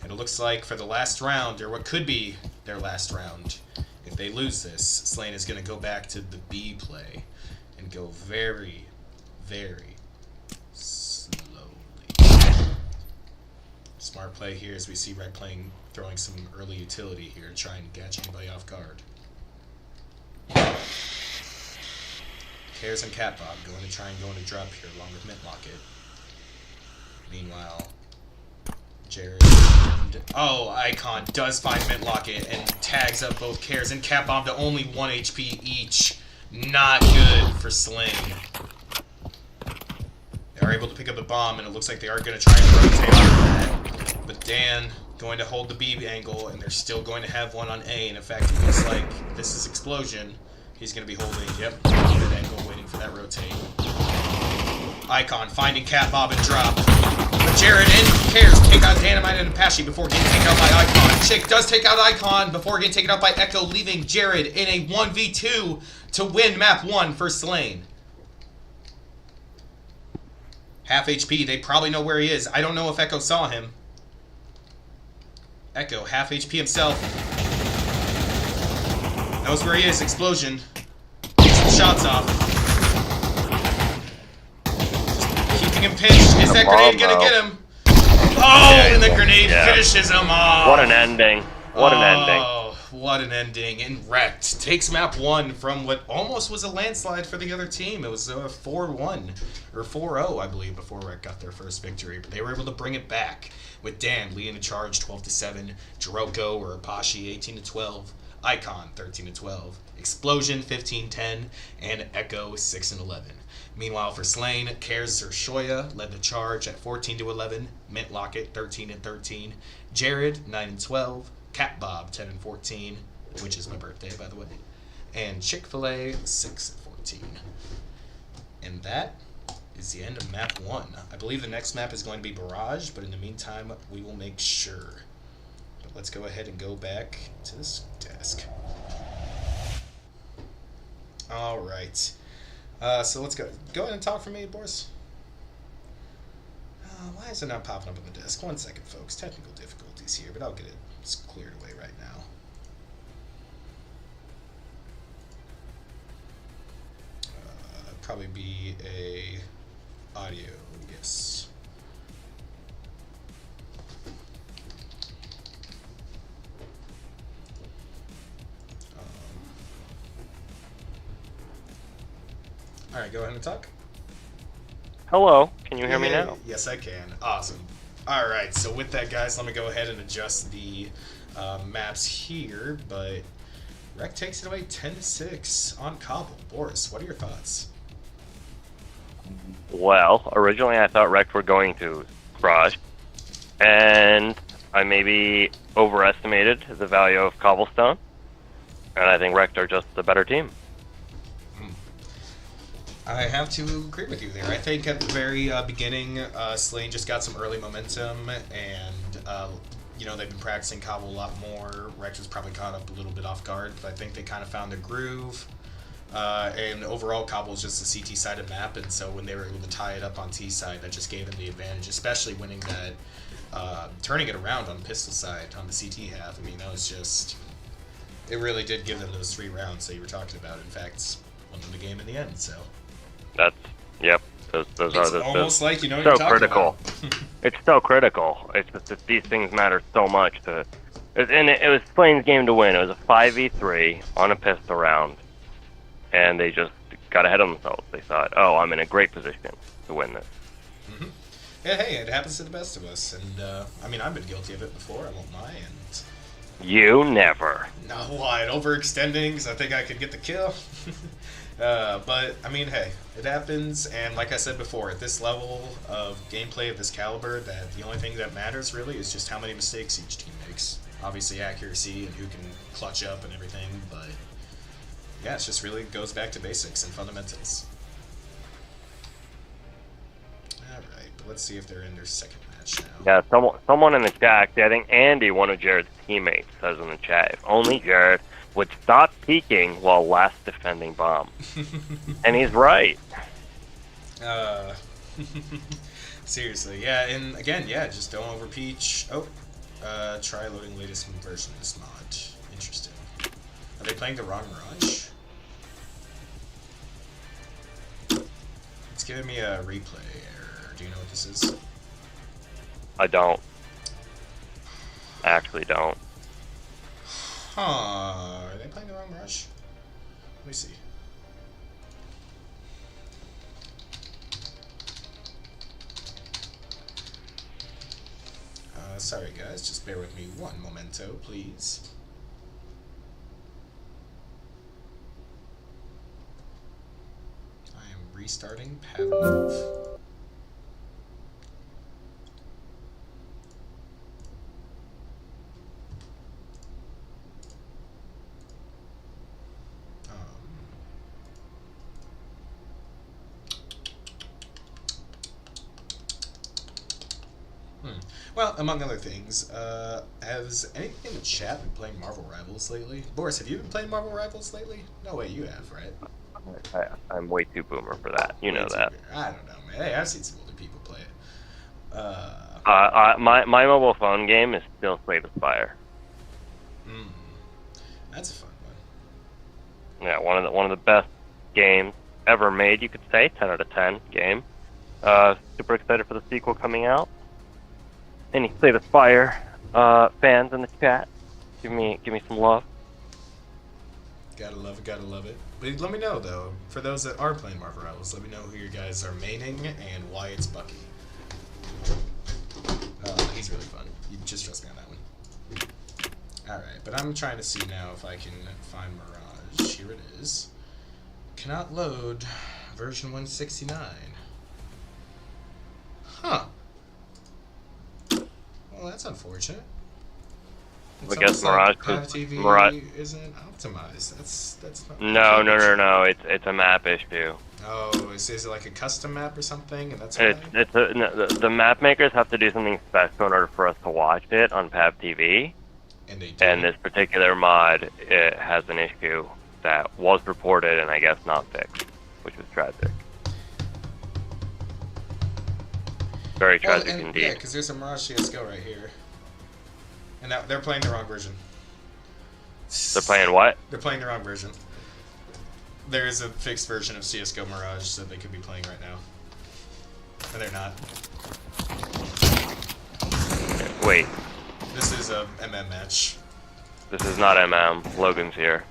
And it looks like for the last round, or what could be their last round, if they lose this, Slane is going to go back to the B play and go very, very slowly. Smart play here as we see REKT throwing some early utility here, trying to catch anybody off guard. Cares and Catbob going to try and go into drop here along with Mintlocket. Meanwhile, Jared and... Oh, Icon does find Mintlocket and tags up both Cares and Catbob to only 1 HP each. Not good for Sling. They are able to pick up the bomb, and it looks like they are going to try and rotate out of that. But Dan going to hold the B angle, and they're still going to have one on A. And in fact, it looks like this is Explosion. He's going to be holding, yep, mid angle, waiting for that rotate. Icon finding Catbob and drop. But Jared and Cares take out Dynamite and Apache before getting taken out by Icon. Chick does take out Icon before getting taken out by Echo, leaving Jared in a 1v2 to win map 1 for Slane. Half HP, they probably know where he is. I don't know if Echo saw him. Echo, half HP himself. Knows where he is. Explosion. Gets some shots off. Keeping him pinched. Is that grenade gonna get him? Oh, and the grenade finishes him off. What an ending. What an ending. Oh, what an ending. And REKT takes map 1 from what almost was a landslide for the other team. It was 4-1 or 4-0, I believe, before REKT got their first victory. But they were able to bring it back with Dan leading the charge 12-7, Jiroko or Apache 18-12. Icon 13-12, Explosion 15-10, and Echo 6-11. Meanwhile, for Slane, Cares or Shoya led the charge at 14-11, Mintlocket 13-13, Jared 9-12, Catbob 10-14, which is my birthday by the way, and Chick-fil-A 6-14. And that is the end of map 1. I believe the next map is going to be Barrage, but in the meantime, we will make sure. Let's go ahead and go back to this desk. All right. So let's go. Go ahead and talk for me, Boris. Why is it not popping up on the desk? 1 second, folks. Technical difficulties here, but I'll get it cleared away right now. Probably be a audio, yes. All right, go ahead and talk. Hello, can you hear me now? Yes, I can. Awesome. All right, so with that, guys, let me go ahead and adjust the maps here, but REKT takes it away 10-6 on Cobble. Boris, what are your thoughts? Well, originally I thought REKT were going to Barrage, and I maybe overestimated the value of Cobblestone, and I think REKT are just the better team. I have to agree with you there. I think at the very beginning, Slane just got some early momentum, and they've been practicing Cobble a lot more. Rex was probably caught up a little bit off guard, but I think they kind of found their groove. And overall, Cobble is just a CT-sided map, and so when they were able to tie it up on T-side, that just gave them the advantage, especially winning that, turning it around on pistol side on the CT half. I mean, that was just, it really did give them those 3 rounds that you were talking about. In fact, won them the game in the end, so. That's, yep. Those are the almost like you know what so you're talking critical. about. It's so critical. It's just that these things matter so much to. And it was Slane's game to win. It was a 5v3 on a pistol round, and they just got ahead of themselves. They thought, "Oh, I'm in a great position to win this." Mm-hmm. Yeah, hey, it happens to the best of us, and I mean, I've been guilty of it before. I won't lie, and. You never. No, why? Overextending because I think I could get the kill. But, I mean, hey, it happens, and like I said before, at this level of gameplay of this caliber, that the only thing that matters, really, is just how many mistakes each team makes. Obviously, accuracy and who can clutch up and everything, but, yeah, it just really goes back to basics and fundamentals. Alright, but let's see if they're in their second match now. Yeah, someone in the chat, I think Andy, one of Jared's teammates, says in the chat, if only Jared would stop peeking while last defending bomb. And he's right. Seriously, yeah, and again, yeah, just don't overpeach. Oh, try loading latest version of this mod. Interesting. Are they playing the wrong Mirage? It's giving me a replay error. Do you know what this is? I don't. I actually don't. Huh, are they playing the wrong Mirage? Let me see. Sorry guys, just bear with me one momento, please. I am restarting Pavlov. Well, among other things, has anyone in the chat been playing Marvel Rivals lately? Boris, have you been playing Marvel Rivals lately? No way, you have, right? I'm way too boomer for that. You know that. I don't know, man. Hey, I've seen some older people play it. My mobile phone game is still Slay the Spire. That's a fun one. Yeah, one of the best games ever made, you could say. 10 out of 10 game. Super excited for the sequel coming out. Any Slay the Spire fans in the chat, give me some love. Gotta love it, gotta love it. But let me know though, for those that are playing Marvel Rivals, let me know who you guys are maining and why it's Bucky. He's really fun. You can just trust me on that one. Alright, but I'm trying to see now if I can find Mirage. Here it is. Cannot load version 169. Huh. Well, that's unfortunate. I guess Mirage isn't optimized. That's not. No. It's a map issue. Oh, is it like a custom map or something? And that's the map makers have to do something special in order for us to watch it on Pav TV. And they do. And this particular mod, it has an issue that was reported and I guess not fixed, which was tragic. Very tragic indeed. Yeah, because there's a Mirage CSGO right here. And now they're playing the wrong version. They're playing what? They're playing the wrong version. There is a fixed version of CSGO Mirage that they could be playing right now. And they're not. Wait. This is a MM match. This is not MM. Logan's here.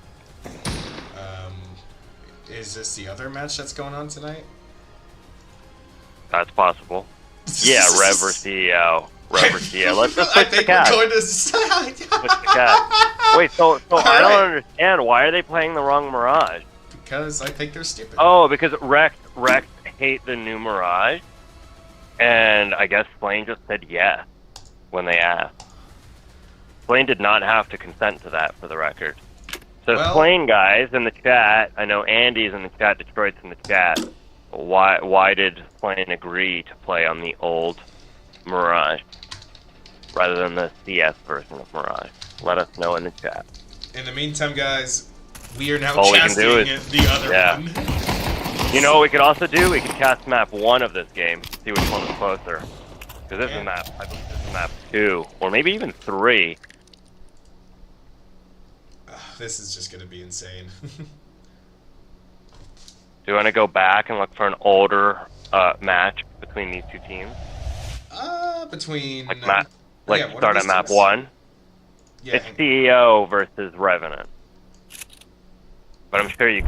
Is this the other match that's going on tonight? That's possible. Yeah, Rev or CEO. Rev or CEO. Let's switch I think the cat. we're going to... Switch the cat. Wait, so I don't understand. Why are they playing the wrong Mirage? Because I think they're stupid. Oh, because REKT hate the new Mirage, and I guess Flame just said yes when they asked. Flame did not have to consent to that, for the record. So Flame guys in the chat, I know Andy's in the chat, Detroit's in the chat. why did Flame agree to play on the old Mirage rather than the CS version of Mirage? Let us know in the chat. In the meantime, guys, we are now All we can casting do is- the other one. You know what we could also do? We could cast map 1 of this game, see which one is closer. Because this is map, I believe this is map 2, or maybe even 3. This is just gonna be insane. Do you want to go back and look for an older match between these two teams? Between Like yeah, what start are at map these 1. Yeah, It's CEO versus Revenant. But I'm sure we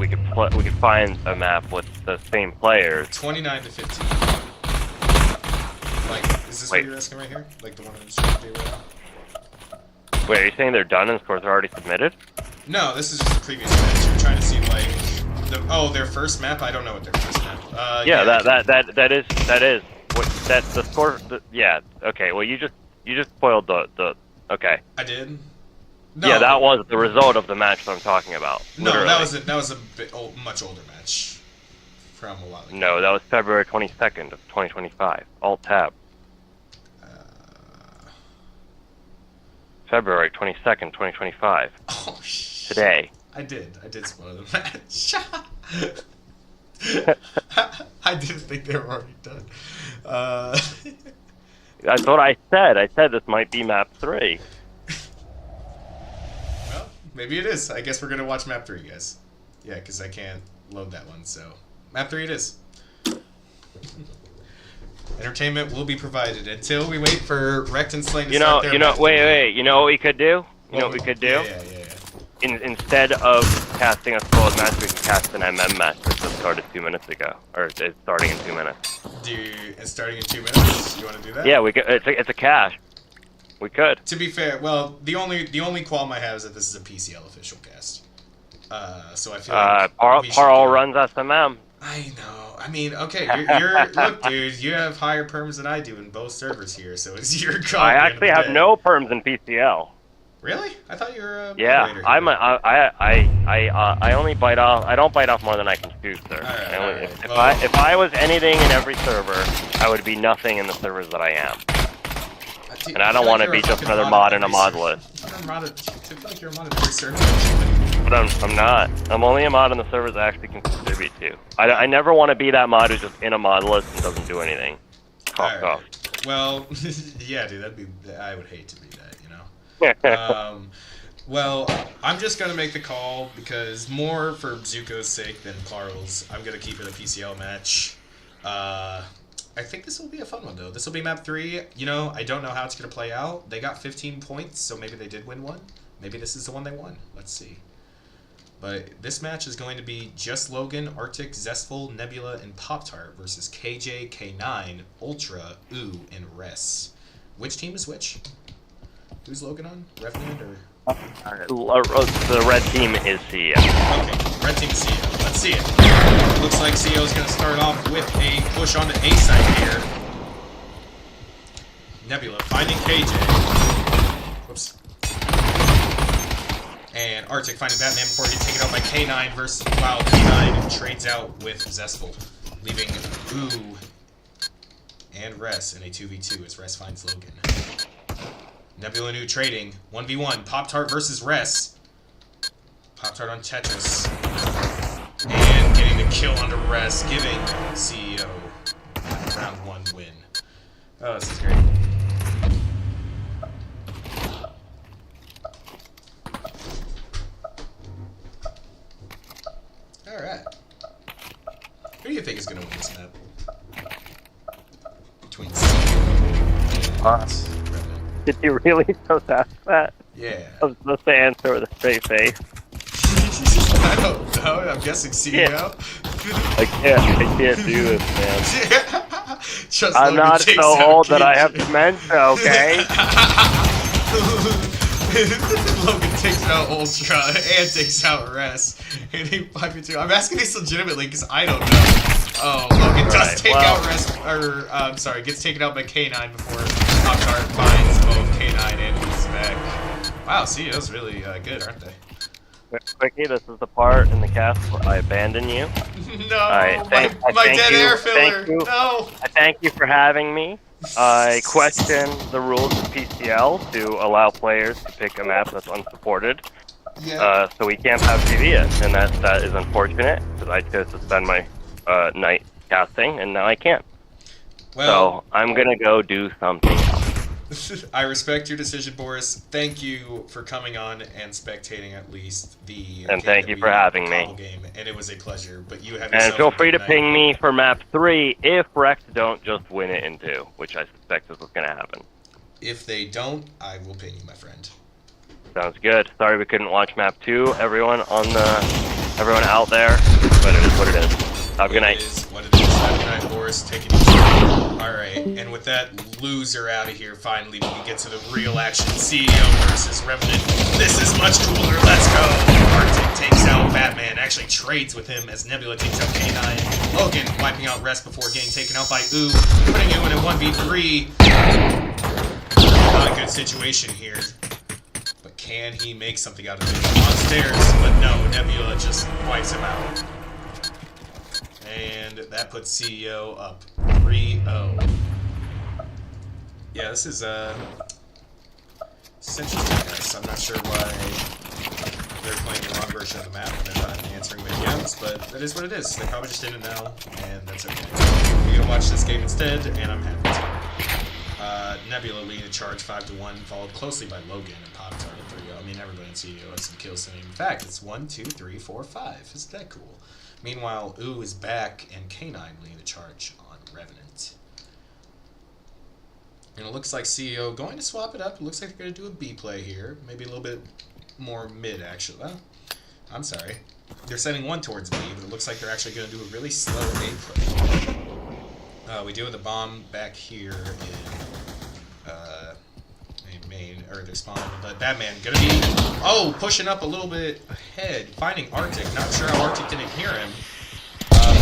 could find a map with the same players. 29 to 15. Like, is this Wait. what you're asking right here? Like the one in the street right now? Wait, are you saying they're done and scores are already submitted? No, this is just the previous match. You're trying to see like their first map. I don't know what their first map. That is what that's the score. Yeah. Okay. Well, you just spoiled the. Okay. I did. No. Yeah, that was the result of the match that I'm talking about. No, Literally. that was a bit much older match from a while ago. No, that was February 22nd of 2025. Alt tab. February 22nd, 2025. Oh shit. Today. I did spoil the match. I didn't think they were already done. That's what I said. I said this might be map 3. Well, maybe it is. I guess we're gonna watch map 3, guys. Yeah, because I can't load that one, so map 3 it is. Entertainment will be provided until we wait for REKT and Slane to start their match. Wait. You know what we could do? Yeah. Instead of casting a spoiled match, we can cast an MM match that just started 2 minutes ago, or it's starting in 2 minutes. It's starting in 2 minutes. You want to do that? Yeah, we could. It's a cache. We could. To be fair, well, the only qualm I have is that this is a PCL official cast. So I feel like Parl runs SMM. I know. I mean, okay, you're look, dude. You have higher perms than I do in both servers here, so it's your call. I actually have no perms in PCL. Really? I thought you were a Yeah, moderator. I only bite off. I don't bite off more than I can chew, sir. If I was anything in every server, I would be nothing in the servers that I am. Dude, And I don't want to be just another mod in a mod list. I feel like you're a mod in every server. But I'm not. I'm only a mod in the servers I actually can contribute to. I never want to be that mod who's just in a mod list and doesn't do anything. Fuck off. Well, yeah, dude, I would hate to be that, you know? Well, I'm just going to make the call because more for Zuko's sake than Carl's. I'm going to keep it a PCL match. I think this will be a fun one, though. This will be map 3. You know, I don't know how it's going to play out. They got 15 points, so maybe they did win one. Maybe this is the one they won. Let's see. But this match is going to be Just Logan, Arctic, Zestful, Nebula, and Pop-Tart versus KJ, K9, Ultra, Ooh, and Res. Which team is which? Who's Logan on? Revenant or... The red team is CEO. Okay, red team is CEO. Let's see it. Looks like CEO is going to start off with a push on the A side here. Nebula finding KJ. Whoops. And Arctic finding Batman before he gets taken out by K9 versus while K9 trades out with Zestful, leaving Ooh and Res in a 2v2 as Res finds Logan. Nebula and Ooh trading 1v1. Pop-Tart versus Res. Pop-Tart on Tetris. And getting the kill onto Res, giving CEO round 1 win. Oh, this is great. Alright. Who do you think is going to win this map? Between CEO and Did you really just ask that? Yeah. I was supposed to answer with a straight face. I don't know. I'm guessing CEO. I can't do this, man. Just I'm Logan not takes so out old that I have KJ. dementia, okay? Logan takes out Ultra and takes out Res. And he 5v2. I'm asking this legitimately because I don't know. Oh, Logan does take out Res, or I'm sorry, gets taken out by K9 before Pop-Tart finds both K9 and his back. Wow, CEO's really good, aren't they? Quickie, this is the part in the cast where I abandon you. No, I thank dead you, air thank filler. you. No. I thank you for having me. I question the rules of PCL to allow players to pick a map that's unsupported. Yeah. So we can't have PvS, and that is unfortunate because I chose to spend my night casting, and now I can't. Well, So I'm gonna go do something else. I respect your decision, Boris. Thank you for coming on and spectating at least the And game thank that you we for having me. cobble game, and it was a pleasure. But you have And yourself feel a free good to night. ping me for map 3 if REKT don't just win it in 2, which I suspect is what's gonna happen. If they don't, I will ping you, my friend. Sounds good. Sorry we couldn't watch map 2, everyone out there, but it is what it is. Have a good night. It is what it is. Have a good night, Boris. Take it easy. Alright, and with that loser out of here, finally, we can get to the real action. CEO versus Revenant. This is much cooler. Let's go. Arctic takes out Batman. Actually trades with him as Nebula takes out K9. Logan wiping out Rest before getting taken out by Ooh. Putting you in a 1v3. Not a good situation here. But can he make something out of it? On stairs, but no. Nebula just wipes him out. And that puts CEO up 3-0. Yeah, this is it's interesting, guys. I'm not sure why they're playing the wrong version of the map and they're not answering videos, but that is what it is. They probably just didn't know, and that's okay. We're gonna watch this game instead, and I'm happy to. Nebula leading the charge 5-1, followed closely by Logan and Pop-Tart at 3-0. I mean, everybody in CEO has some kills today. In fact, it's 1, 2, 3, 4, 5. Isn't that cool? Meanwhile, Ooh is back, and K9 leading the charge on Revenant. And it looks like CEO going to swap it up. It looks like they're going to do a B play here. Maybe a little bit more mid, actually. Well, I'm sorry. They're sending one towards B, but it looks like they're actually going to do a really slow A play. We do have the bomb back here in main, or they're spawning, but Batman gonna be, pushing up a little bit ahead, finding Arctic. Not sure how Arctic didn't hear him.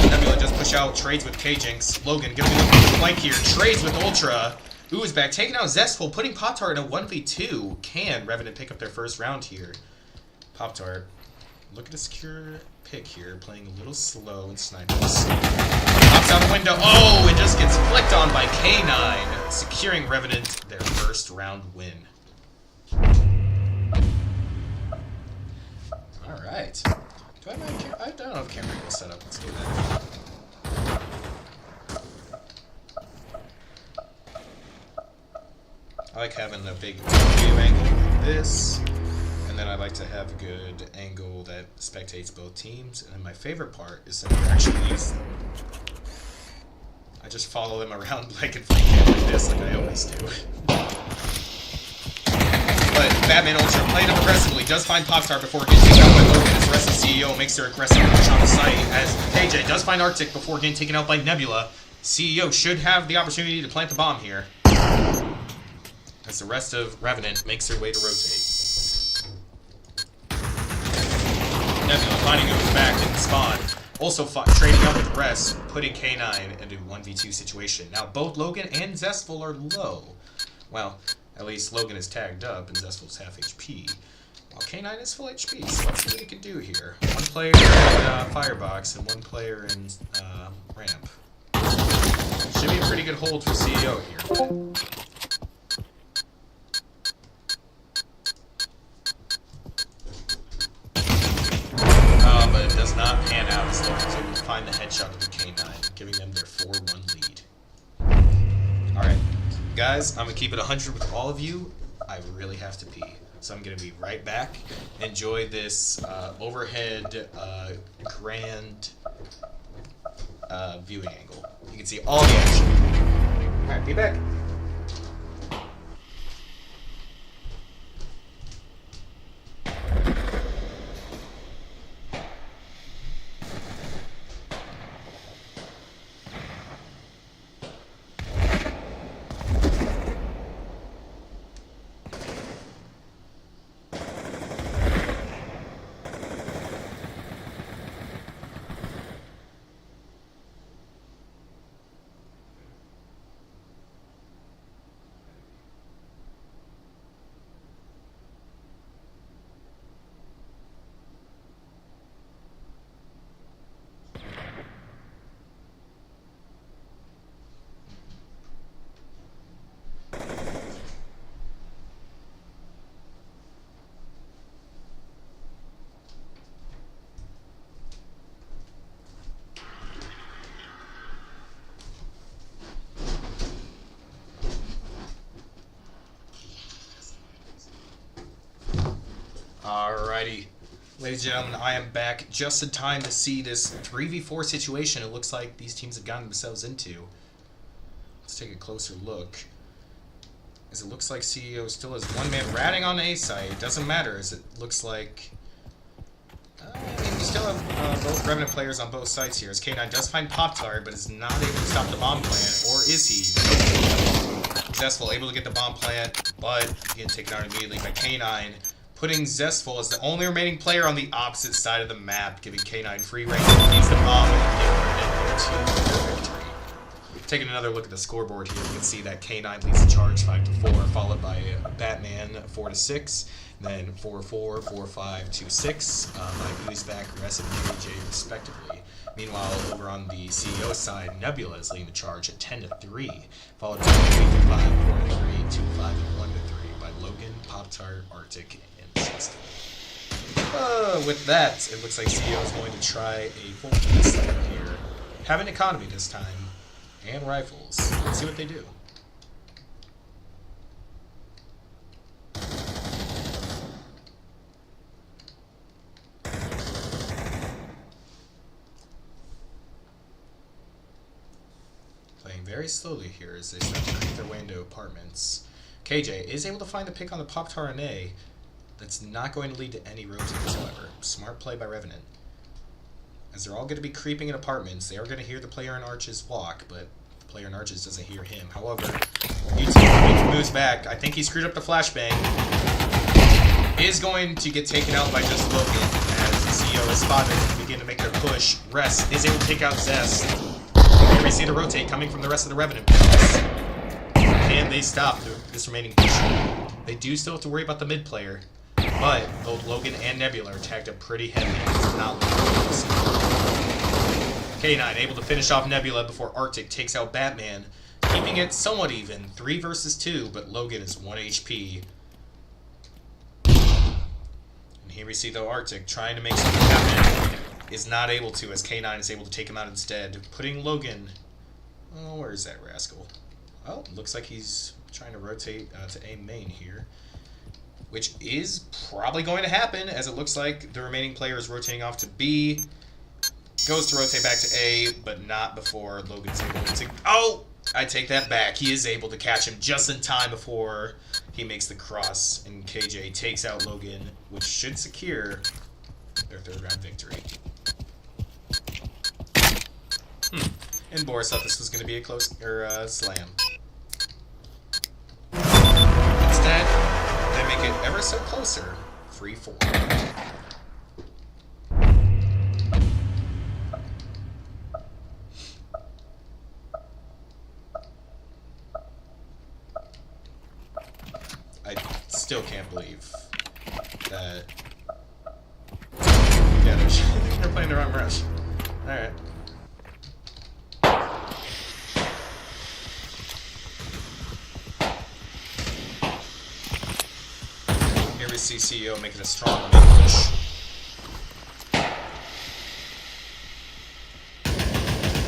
Nebula does push out, trades with K-Jinx. Logan gonna be looking for the flank here, trades with Ultra. Ooh is back, taking out Zestful, putting Pop-Tart in a 1v2. Can Revenant pick up their first round here? Pop-Tart looking to secure pick here, playing a little slow and snipers. Pops out a window. Oh, it just gets flicked on by K9, securing Revenant their first round win. Alright. Do I have my camera? I don't have a camera angle set up. Let's do that. I like having a big view angle like this. And then I like to have a good angle that spectates both teams. And then my favorite part is that they're actually using them. I just follow them around like in front of like this, like I always do. But Batman Ultra playing up aggressively, does find Pop-Tart before getting taken out by Logan as the rest of CEO makes their aggressive push on the site, as KJ does find Arctic before getting taken out by Nebula. CEO should have the opportunity to plant the bomb here, as the rest of Revenant makes their way to rotate. Nebula finding goes back in the spawn. Also trading out with the rest, putting K9 into a 1v2 situation. Now both Logan and Zestful are low. Well, at least Logan is tagged up and Zestful's half HP. While K9 is full HP, so let's see what he can do here. One player in Firebox and one player in Ramp. Should be a pretty good hold for CEO here. But it does not pan out as Logan's able to find the headshot of the K9, giving them their 4-1 lead. Alright, guys, I'm going to keep it 100 with all of you. I really have to pee, so I'm going to be right back. Enjoy this overhead grand viewing angle. You can see all the action. Alright, be back. Alrighty. Ladies and gentlemen, I am back just in time to see this 3v4 situation it looks like these teams have gotten themselves into. Let's take a closer look. As it looks like CEO still has one man ratting on the A side. It doesn't matter, as it looks like... we still have both Revenant players on both sides here, as K9 does find Pop-Tart, but is not able to stop the bomb plant, or is he? Zestful able to get the bomb plant, but getting taken out immediately by K9, putting Zestful as the only remaining player on the opposite side of the map, giving K9 free reign to use the bomb and get Revenant to their victory. Taking another look at the scoreboard here, you can see that K9 leads the charge 5-4, followed by Batman 4-6, then 4-4, 4-5, 2-6, by Uzbek, Rest, and KJ respectively. Meanwhile, over on the CEO side, Nebula is leading the charge at 10-3, followed by 3-5, 4-3, 2-5, and 1-3 by Logan, Pop-Tart, Arctic, and Justin. With that, it looks like CEO is going to try a full piece here. Have an economy this time. And rifles. Let's see what they do. Playing very slowly here as they start to creep their way into apartments. KJ is able to find the pick on the Pop-Tart A. That's not going to lead to any rotates, however. Smart play by Revenant. As they're all going to be creeping in apartments, they are going to hear the player in Arches walk, but the player in Arches doesn't hear him. However, UT moves back. I think he screwed up the flashbang. Is going to get taken out by just Logan as the CEO is spotted and begin to make their push. Rest is able to take out Zest. Here we see the rotate coming from the rest of the Revenant players. Can they stop this remaining push? They do still have to worry about the mid player. But both Logan and Nebula are tagged up pretty heavy. It's not K9 able to finish off Nebula before Arctic takes out Batman, keeping it somewhat even, 3 versus 2, but Logan is 1 HP. And here we see though Arctic trying to make something happen, is not able to, as K9 is able to take him out instead, putting Logan... Oh, where is that rascal? Well, looks like he's trying to rotate to A main here. Which is probably going to happen, as it looks like the remaining player is rotating off to B. Goes to rotate back to A, but not before Logan's able to... Oh! I take that back. He is able to catch him just in time before he makes the cross, and KJ takes out Logan, which should secure their third round victory. And Boris thought this was going to be a close slam. Instead, they make it ever so closer. 3-4. I still can't believe that. Yeah, they're playing the wrong rush. Alright. Here we see CEO making a strong mid push.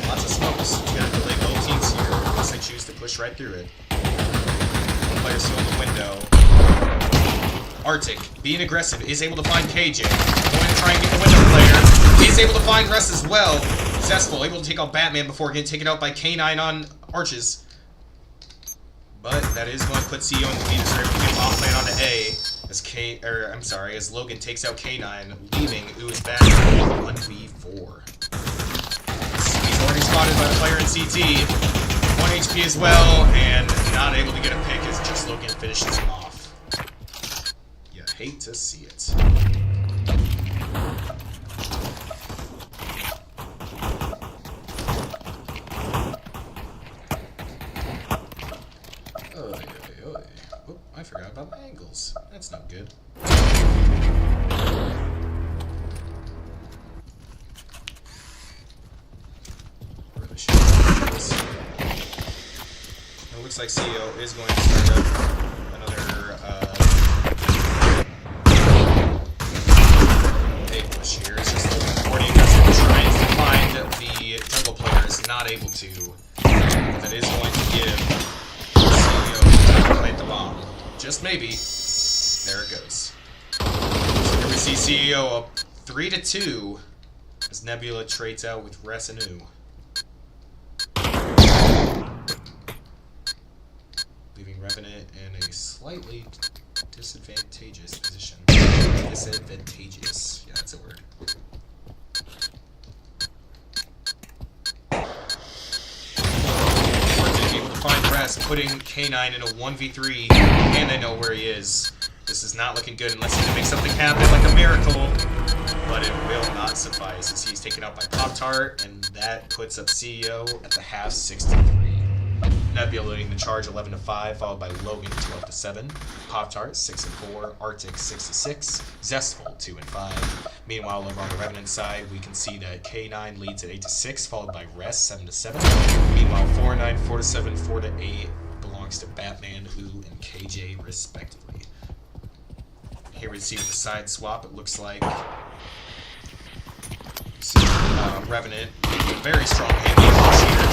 Lots of smokes. He's gonna delay both teams here unless they choose to push right through it. One player still in the window. Arctic, being aggressive, is able to find KJ. Going to try and get the window player. Is able to find Rest as well. Zestful, able to take out Batman before getting taken out by K9 on Arches. But that is going to put CEO in the lead as they're able to get off lane onto A. As Logan takes out K9, leaving Uzbek 1v4. He's already spotted by the player in CT. 1 HP as well, and not able to get a pick as just Logan finishes him off. You hate to see it. Oh, I forgot about my angles. That's not good. Really should have this. It looks like CEO is going to start up another A push here. It's just looking for the aggressive, trying to find the jungle player, is not able to. That is going to give CEO plant the bomb. Just maybe. There it goes. we see CEO up 3-2 as Nebula trades out with Res and U. Leaving Revenant in a slightly disadvantageous position. Disadvantageous. Yeah, that's a word. Able to find Res, putting K9 in a 1v3, and they know where he is. This is not looking good unless he can make something happen like a miracle, but it will not suffice as he's taken out by Pop-Tart, and that puts up CEO at the half 6-3. Nebula leading the charge 11-5, followed by Logan 12-7, Pop-Tart 6-4, Arctic 6-6, Zestful 2-5. Meanwhile, over on the Revenant side, we can see that K9 leads at 8-6, followed by Res 7-7. Meanwhile, 4-9, 4-7, 4-8 belongs to Batman, U, and KJ respectively. Here we see with the side swap, it looks like Revenant, a very strong hand here,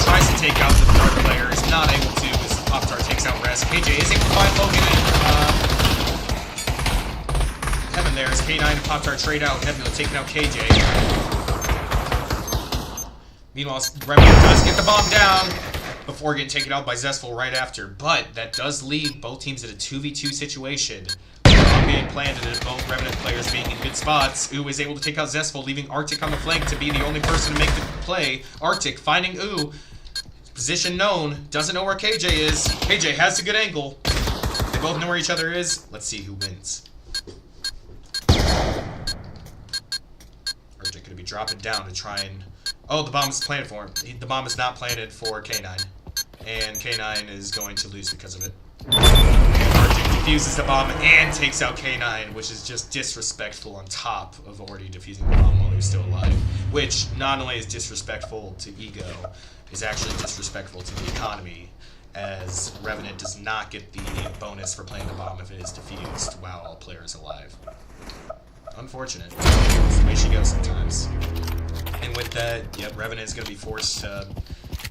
tries to take out the Dark player, is not able to as the Pop-Tart takes out Res. KJ is able to find Logan and Heaven there as K9 and Pop-Tart trade out, Nebula taking out KJ. Meanwhile, Revenant does get the bomb down before getting taken out by Zestful right after, but that does leave both teams at a 2v2 situation. Being planted and both Revenant players being in good spots. U is able to take out Zestful, leaving Arctic on the flank to be the only person to make the play. Arctic finding U. Position known. Doesn't know where KJ is. KJ has a good angle. They both know where each other is. Let's see who wins. Arctic gonna be dropping down to try and... Oh, the bomb is planted for him. The bomb is not planted for K9. And K9 is going to lose because of it. Arctic defuses the bomb and takes out K9, which is just disrespectful on top of already defusing the bomb while he was still alive. Which not only is disrespectful to Ego, is actually disrespectful to the economy, as Revenant does not get the bonus for playing the bomb if it is defused while all players alive. Unfortunate. That's the way she goes sometimes. And with that, yep, Revenant is going to be forced to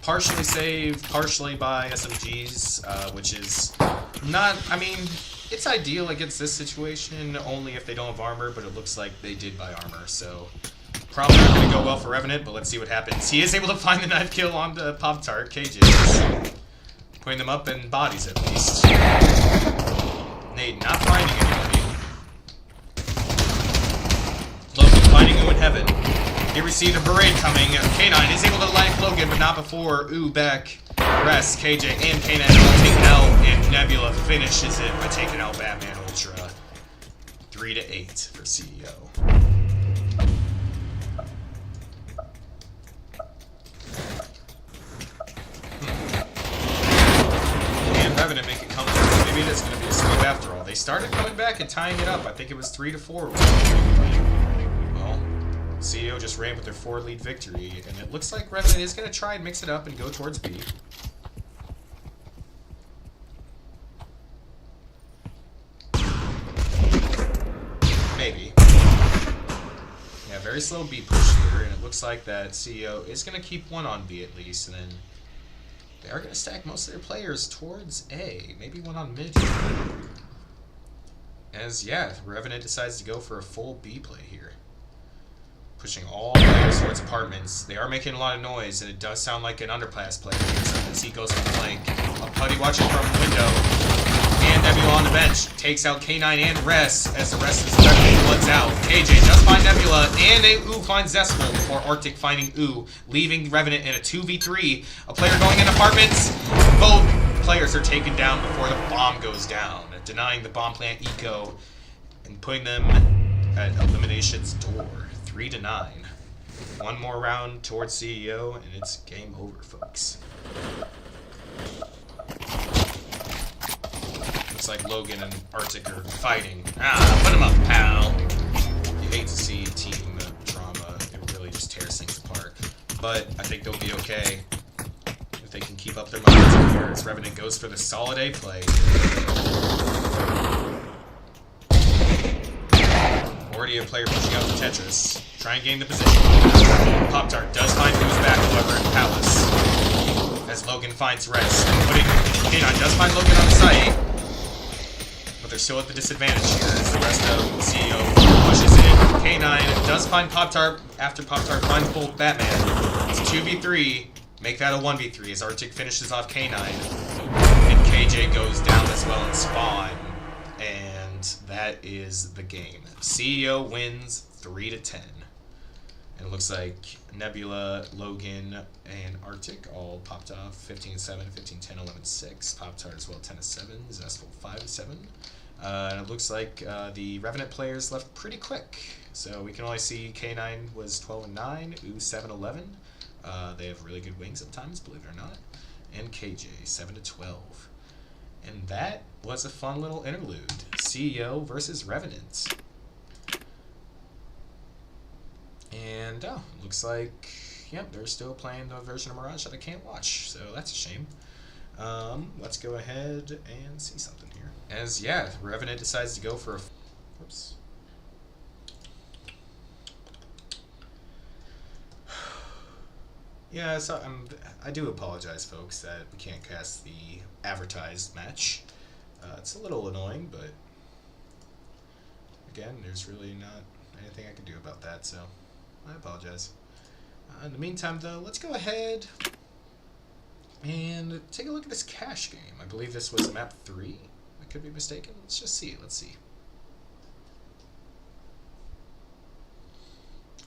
partially save, partially buy SMGs, which is not, I mean, it's ideal against this situation, only if they don't have armor, but it looks like they did buy armor, so probably not going to go well for Revenant, but let's see what happens. He is able to find the knife kill on the Pop-Tart, KJ, putting them up in bodies at least. Nate not finding anybody. Logan finding U in Heaven. Here we see the Barrade coming. K9 is able to light Logan, but not before U back. Res, KJ, and K9 all taken out, and Nebula finishes it by taking out Batman Ultra. 3-8 for CEO. And Revenant make it come through. Maybe it is going to be a sweep after all. They started coming back and tying it up. I think it was 3-4. CEO just ran with their 4-lead victory, and it looks like Revenant is going to try and mix it up and go towards B. Maybe. Yeah, very slow B push here, and it looks like that CEO is going to keep one on B at least, and then they are going to stack most of their players towards A. Maybe one on mid. As, yeah, Revenant decides to go for a full B play here. Pushing all players towards apartments. They are making a lot of noise, and it does sound like an underpass play as he goes from the flank. Putty watching from the window. And Nebula on the bench takes out K9 and Res as the rest of the spectator bloods out. KJ does find Nebula, and U finds Zestful before Arctic finding U, leaving Revenant in a 2v3. A player going in apartments. Both players are taken down before the bomb goes down, denying the bomb plant eco and putting them at elimination's door. 3-9. One more round towards CEO, and it's game over, folks. Looks like Logan and Arctic are fighting. Ah, put him up, pal. You hate to see team drama. It really just tears things apart. But I think they'll be okay if they can keep up their momentum here as Revenant goes for the solid A play. Already a player pushing out the Tetris. Try and gain the position. Pop-Tart does find who's back, however, in Palace. As Logan finds Res. K9 does find Logan on the site. But they're still at the disadvantage here as the rest of CEO pushes in. K9 does find Pop-Tart after Pop-Tart finds both Batman. It's 2v3. Make that a 1v3 as Arctic finishes off K9. And KJ goes down as well in Spawn. And that is the game. CEO wins 3-10. And it looks like Nebula, Logan, and Arctic all popped off 15-7, 15-10, 11-6. Pop-Tart as well 10-7, Zestful 5-7. And it looks like the Revenant players left pretty quick. So we can only see K9 was 12-9, Ooh 7-11. They have really good wings sometimes, believe it or not. And KJ 7-12. And that was a fun little interlude. CEO versus Revenant. And looks like, yep, they're still playing the version of Mirage that I can't watch, so that's a shame. Let's go ahead and see something here. As, yeah, Revenant decides to go for a... Whoops. Yeah, so I do apologize, folks, that we can't cast the advertised match. It's a little annoying, but again, there's really not anything I can do about that, so I apologize. In the meantime, though, let's go ahead and take a look at this cash game. I believe this was map 3. I could be mistaken. Let's just see. Let's see.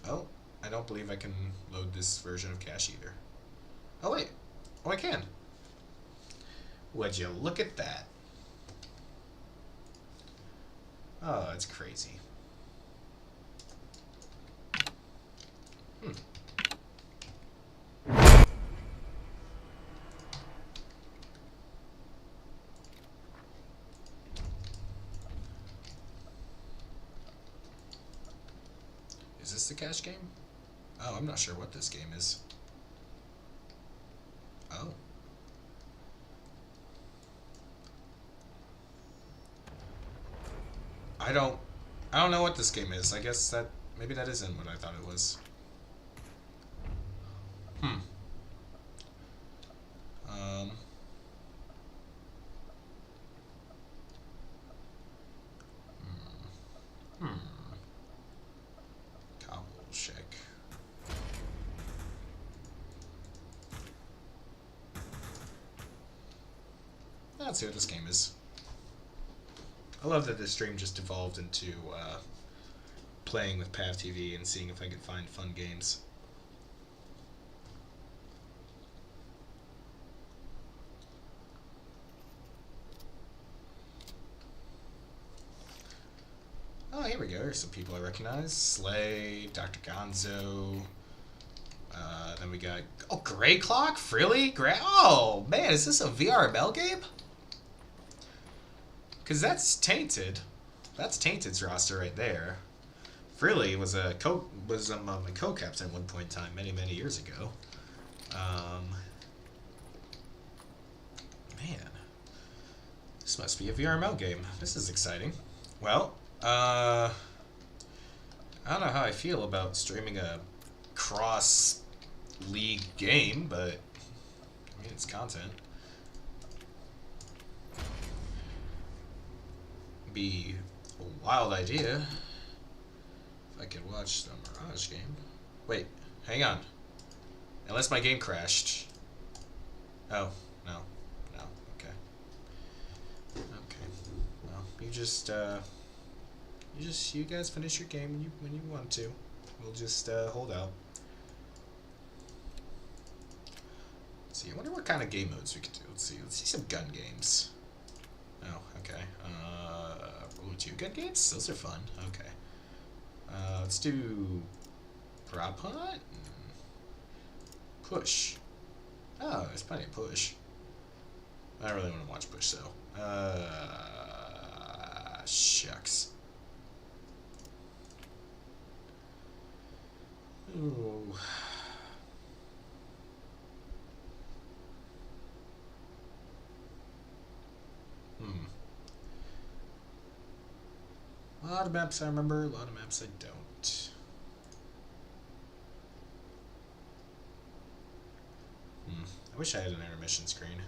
Oh, I don't believe I can load this version of cache either. Oh, wait. Oh, I can. Would you look at that? Oh, that's crazy. Is this the cash game? Oh, I'm not sure what this game is. Oh. I don't know what this game is. I guess that maybe that isn't what I thought it was. Cobble check. Let's see what this game is. I love that this stream just evolved into playing with Pav TV and seeing if I could find fun games. Oh, here we go. There's some people I recognize. Slay, Dr. Gonzo. Then we got... Oh, Grey Clock? Frilly? Oh, man, is this a VRML game? Because that's Tainted. That's Tainted's roster right there. Frilly was my co-captain at one point in time, many, many years ago. Man. This must be a VRML game. This is exciting. Well, I don't know how I feel about streaming a cross-league game, but I mean, it's content. Be a wild idea if I could watch the Mirage game. Wait, hang on. Unless my game crashed. Oh, no. No, okay. Okay. Well, you guys finish your game when you want to. We'll just hold out. Let's see, I wonder what kind of game modes we could do. Let's see some gun games. Oh, okay. Ooh, 2 gun games? Those are fun. Okay. Let's do prop hunt? Push. Oh, there's plenty of push. I don't really want to watch push, though. Shucks. Ooh. A lot of maps I remember, a lot of maps I don't. I wish I had an intermission screen.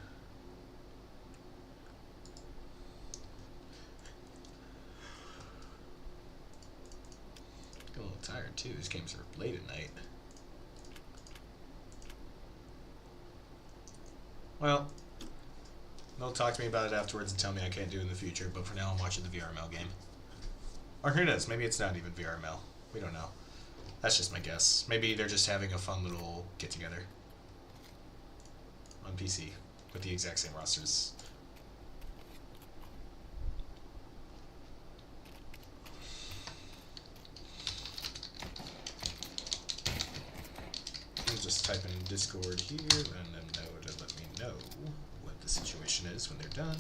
little tired too. These games are late at night. Well, they'll talk to me about it afterwards and tell me I can't do it in the future, but for now I'm watching the VRML game. Or who knows, maybe it's not even VRML. We don't know. That's just my guess. Maybe they're just having a fun little get-together on PC with the exact same rosters. I'll just type in Discord here, letting them know to let me know what the situation is when they're done.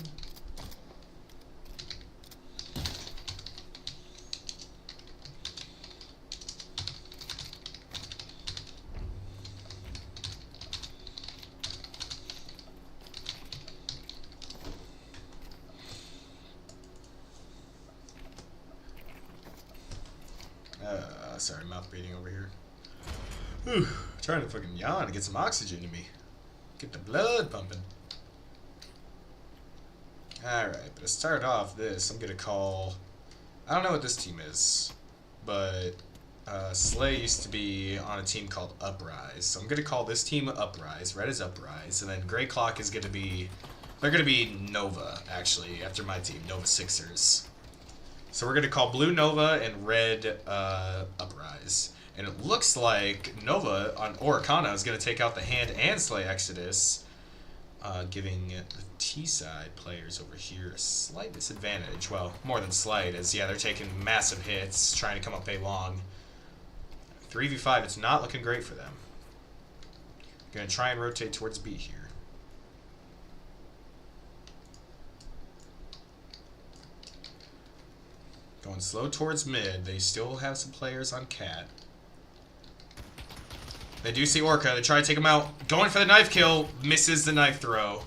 Sorry, mouth breathing over here. Whew, trying to fucking yawn and get some oxygen to me. Get the blood pumping. Alright, but to start off this, I'm gonna call... I don't know what this team is, but Slay used to be on a team called Uprise. So I'm gonna call this team Uprise. Red is Uprise, and then Grey Clock is gonna be... They're gonna be Nova, actually, after my team, Nova Sixers. So we're going to call Blue Nova and Red Uprise. And it looks like Nova on Oricana is going to take out the Hand and Slay Exodus, giving the T-side players over here a slight disadvantage. Well, more than slight, as, yeah, they're taking massive hits, trying to come up A long. 3v5, it's not looking great for them. Going to try and rotate towards B here. Going slow towards mid. They still have some players on Cat. They do see Orca. They try to take him out. Going for the knife kill. Misses the knife throw.